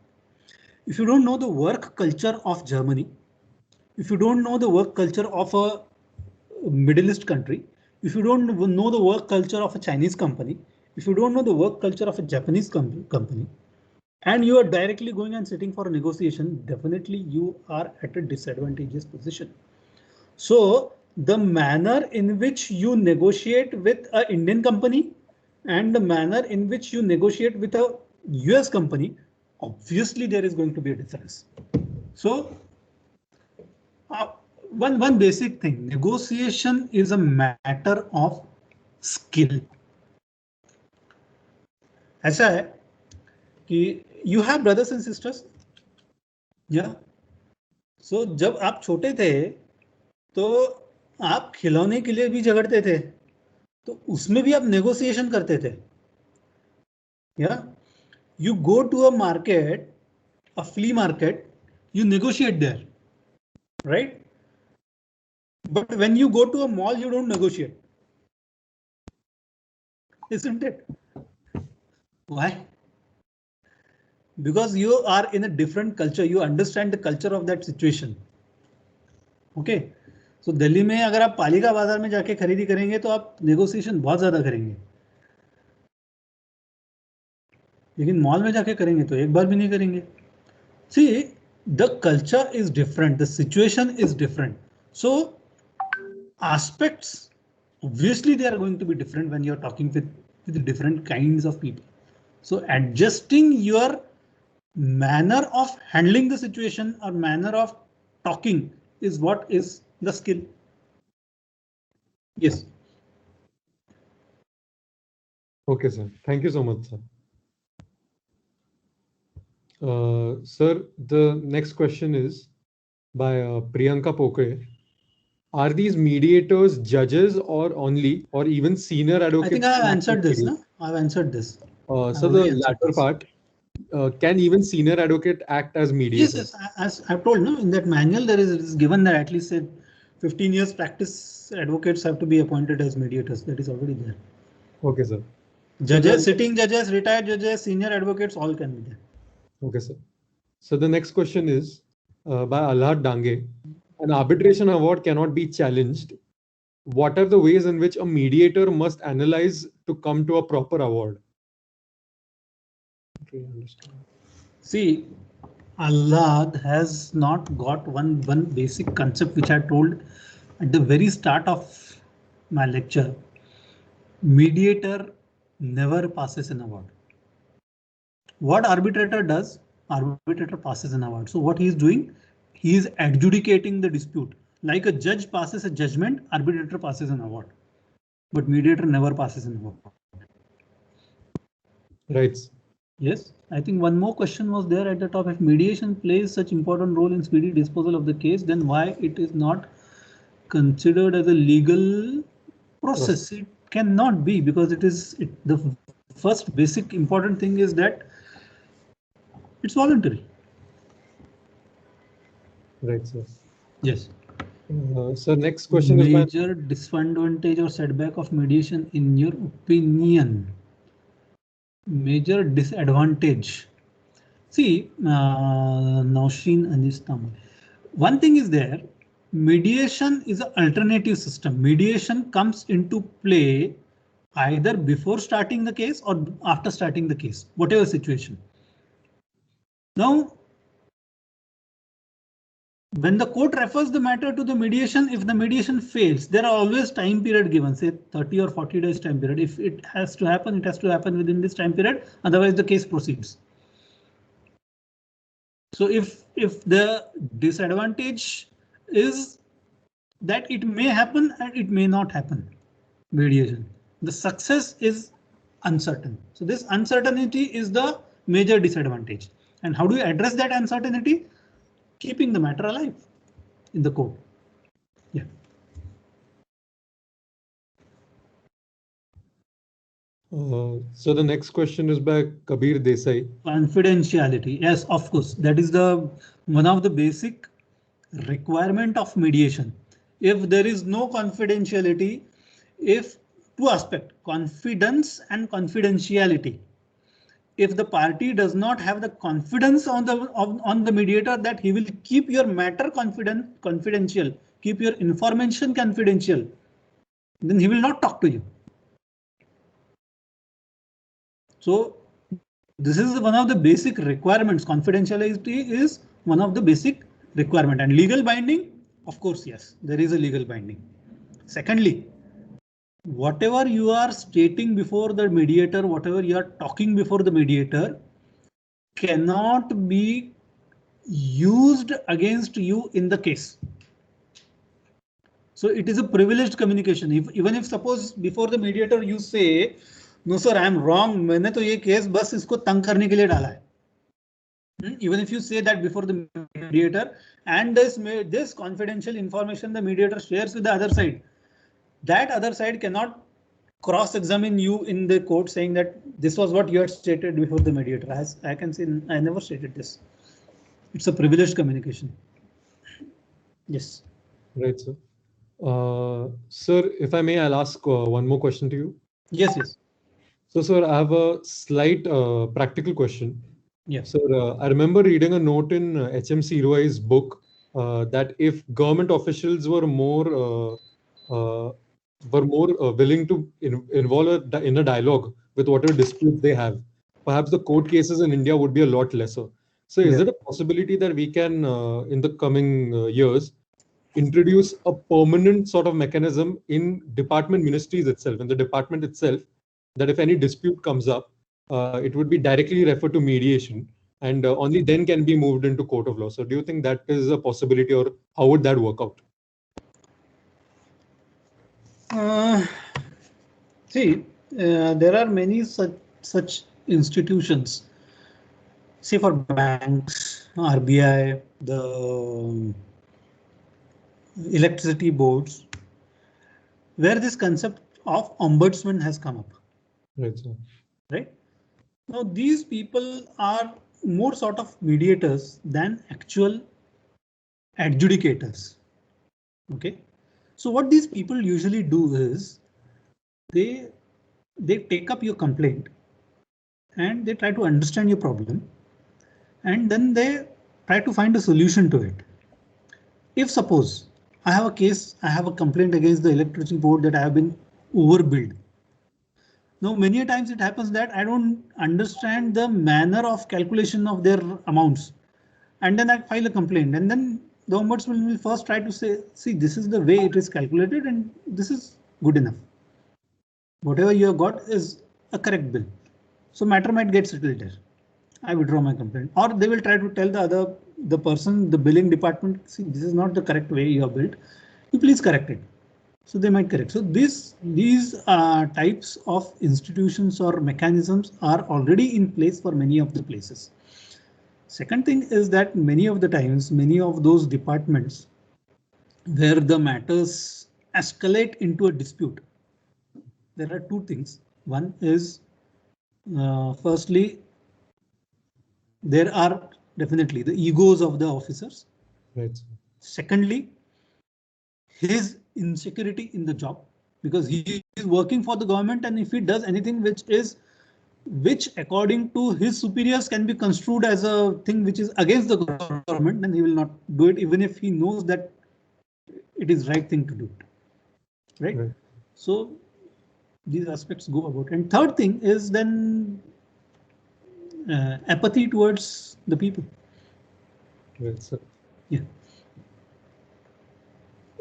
If you don't know the work culture of Germany, if you don't know the work culture of a Middle East country, if you don't know the work culture of a Chinese company, if you don't know the work culture of a Japanese company, and you are directly going and sitting for a negotiation, definitely you are at a disadvantageous position. So the manner in which you negotiate with an Indian company and the manner in which you negotiate with a US company, obviously there is going to be a difference. So one basic thing, negotiation is a matter of skill. ऐसा है कि you have brothers and sisters? Yeah. So जब आप छोटे थे तो आप खिलौने के लिए भी झगड़ते थे, तो उसमें भी आप नेगोशिएशन करते थे. Yeah, you go to a market, a flea market, you negotiate there, right? But when you go to a mall, you don't negotiate, isn't it? Why? Because you are in a different culture, you understand the culture of that situation. Okay. So Delhi में अगर आप पालिका बाजार में जाके खरीदी करेंगे तो आप नेगोशिएशन बहुत ज्यादा करेंगे, लेकिन मॉल में जाके करेंगे तो एक बार भी नहीं करेंगे. See, the culture is different, the situation is different. So aspects, obviously they are going to be different when you're talking with different kinds of people. So adjusting your manner of handling the situation or manner of talking is what is the skill. Yes. Okay, sir. Thank you so much, sir. Sir, the next question is by Priyanka Pokre. Are these mediators judges or only, or even senior advocates? I think I have answered this. No? I've answered this. So the latter part, can even senior advocate act as mediator? Yes, as I've told, no, in that manual there is given that at least 15 years practice advocates have to be appointed as mediators. That is already there. Okay, sir. Judges, sitting judges, retired judges, senior advocates, all can be there. Okay, sir. So the next question is by Alhad Dange. An arbitration award cannot be challenged. What are the ways in which a mediator must analyze to come to a proper award? See, Alhad has not got one basic concept which I told at the very start of my lecture. Mediator never passes an award. What arbitrator does, arbitrator passes an award. So what he is doing, he is adjudicating the dispute. Like a judge passes a judgment, arbitrator passes an award. But mediator never passes an award. Right. Yes, I think one more question was there at the top. If mediation plays such important role in speedy disposal of the case, then why it is not considered as a legal process? It cannot be, because the first basic important thing is that it's voluntary. Right, sir. Yes. So next question is major disadvantage or setback of mediation in your opinion? Major disadvantage. See, Naushin Anistam. One thing is there, mediation is an alternative system. Mediation comes into play either before starting the case or after starting the case, whatever situation. Now, when the court refers the matter to the mediation, if the mediation fails, there are always time period given, say 30 or 40 days time period. If it has to happen, it has to happen within this time period. Otherwise, the case proceeds. So if the disadvantage is that it may happen and it may not happen, mediation, the success is uncertain. So this uncertainty is the major disadvantage. And how do you address that uncertainty? Keeping the matter alive in the court. Yeah. So the next question is by Kabir Desai. Confidentiality. Yes, of course. That is one of the basic requirement of mediation. If there is no confidentiality, if two aspects, confidence and confidentiality. If the party does not have the confidence on the mediator that he will keep your matter confidential, keep your information confidential, then he will not talk to you. So this is one of the basic requirements. Confidentiality is one of the basic requirement, and legal binding, of course, yes, there is a legal binding. Secondly, whatever you are stating before the mediator, whatever you are talking before the mediator, cannot be used against you in the case. So it is a privileged communication. Even if suppose before the mediator you say, no sir, I am wrong, मैंने तो ये case बस इसको तंग करने के लिए डाला है. Even if you say that before the mediator, and this confidential information the mediator shares with the other side, that other side cannot cross-examine you in the court saying that this was what you had stated before the mediator. As I can say, I never stated this. It's a privileged communication. Yes. Right, sir. Sir, if I may, I'll ask one more question to you. Yes, yes. So, sir, I have a slight practical question. Yes. Sir, I remember reading a note in HMC Roy's book that if government officials were more willing to involve in a dialogue with whatever disputes they have, perhaps the court cases in India would be a lot lesser. So is Yeah. it a possibility that we can, in the coming years, introduce a permanent sort of mechanism in department ministries itself, in the department itself, that if any dispute comes up, it would be directly referred to mediation, and only then can be moved into court of law. So do you think that is a possibility, or how would that work out? See, there are many such institutions. Say for banks, RBI, the electricity boards, where this concept of ombudsman has come up. Right, sir. Right? Now, these people are more sort of mediators than actual adjudicators. Okay. So what these people usually do is they take up your complaint and they try to understand your problem, and then they try to find a solution to it. If suppose I have a case, I have a complaint against the electricity board that I have been overbilled. Now, many a times it happens that I don't understand the manner of calculation of their amounts, and then I file a complaint, and then the ombudsman will first try to say, see, this is the way it is calculated and this is good enough. Whatever you have got is a correct bill. So matter might get settled there. I withdraw my complaint. Or they will try to tell the person, the billing department, see, this is not the correct way you have billed. You please correct it. So they might correct. So these types of institutions or mechanisms are already in place for many of the places. Second thing is that many of the times, many of those departments where the matters escalate into a dispute, there are two things. One is, firstly, there are definitely the egos of the officers. Right. Secondly, his insecurity in the job, because he is working for the government, and if he does anything which according to his superiors can be construed as a thing which is against the government, then he will not do it, even if he knows that it is right thing to do it. Right? So these aspects go about. And third thing is then apathy towards the people. Right, sir. Yeah.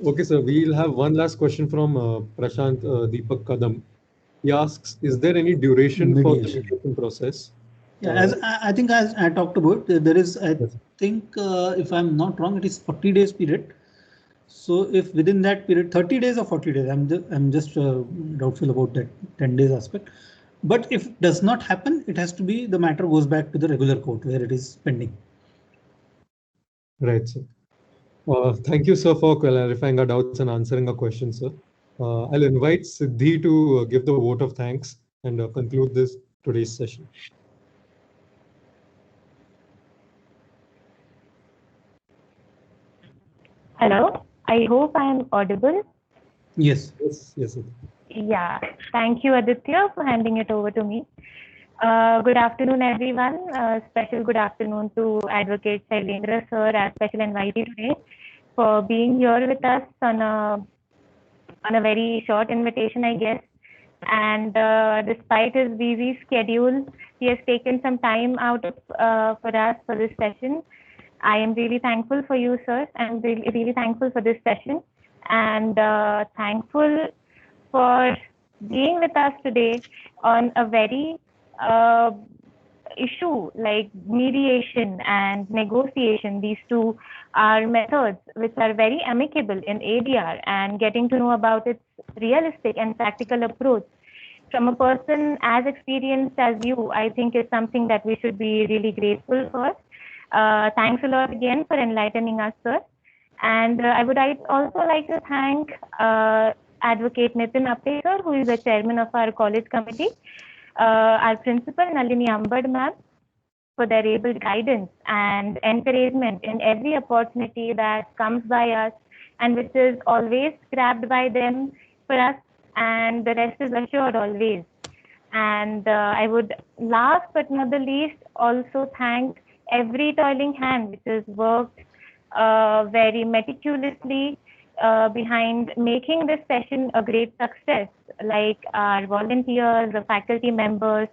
Okay, sir. We'll have one last question from Prashant Deepak Kadam. He asks, is there any duration for the mediation process? Yeah, as I think as I talked about, there is, I think, if I'm not wrong, it is 40 days period. So if within that period, 30 days or 40 days, I'm just doubtful about that 10 days aspect. But if it does not happen, it has to be, the matter goes back to the regular court where it is pending. Right, sir. Thank you, sir, for clarifying our doubts and answering our questions, sir. I'll invite Siddhi to give the vote of thanks and conclude today's session. Hello, I hope I am audible. Yes. Yes. Yeah, thank you, Aditya, for handing it over to me. Good afternoon, everyone. Special good afternoon to Advocate Shailendra sir, as special invitee today, for being here with us on a very short invitation, I guess. And despite his busy schedule, he has taken some time out for us for this session. I am really thankful for you, sir. I'm really thankful for this session, and thankful for being with us today on a very issue like mediation and negotiation. These two are methods which are very amicable in ADR, and getting to know about its realistic and practical approach from a person as experienced as you, I think is something that we should be really grateful for. Thanks a lot again for enlightening us, sir. And I would also like to thank Advocate Nitin Apte, sir, who is the chairman of our college committee, our principal Nalini Ambad ma'am, for their able guidance and encouragement in every opportunity that comes by us, and which is always grabbed by them for us, and the rest is assured always. And I would, last but not the least, also thank every toiling hand which has worked very meticulously behind making this session a great success, like our volunteers, the faculty members,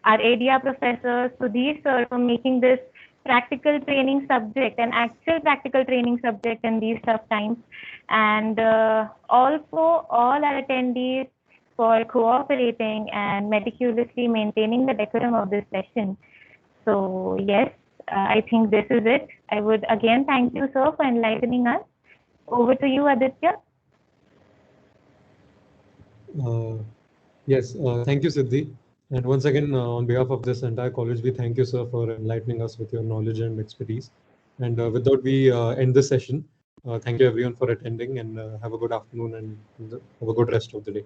our ADR professors, Sudhir sir, for making this practical training subject, an actual practical training subject in these tough times. And also all our attendees for cooperating and meticulously maintaining the decorum of this session. So yes, I think this is it. I would again thank you, sir, for enlightening us. Over to you, Aditya. Yes, thank you, Siddhi. And once again, on behalf of this entire college, we thank you, sir, for enlightening us with your knowledge and expertise. And with that, we end the session. Thank you, everyone, for attending, and have a good afternoon and have a good rest of the day.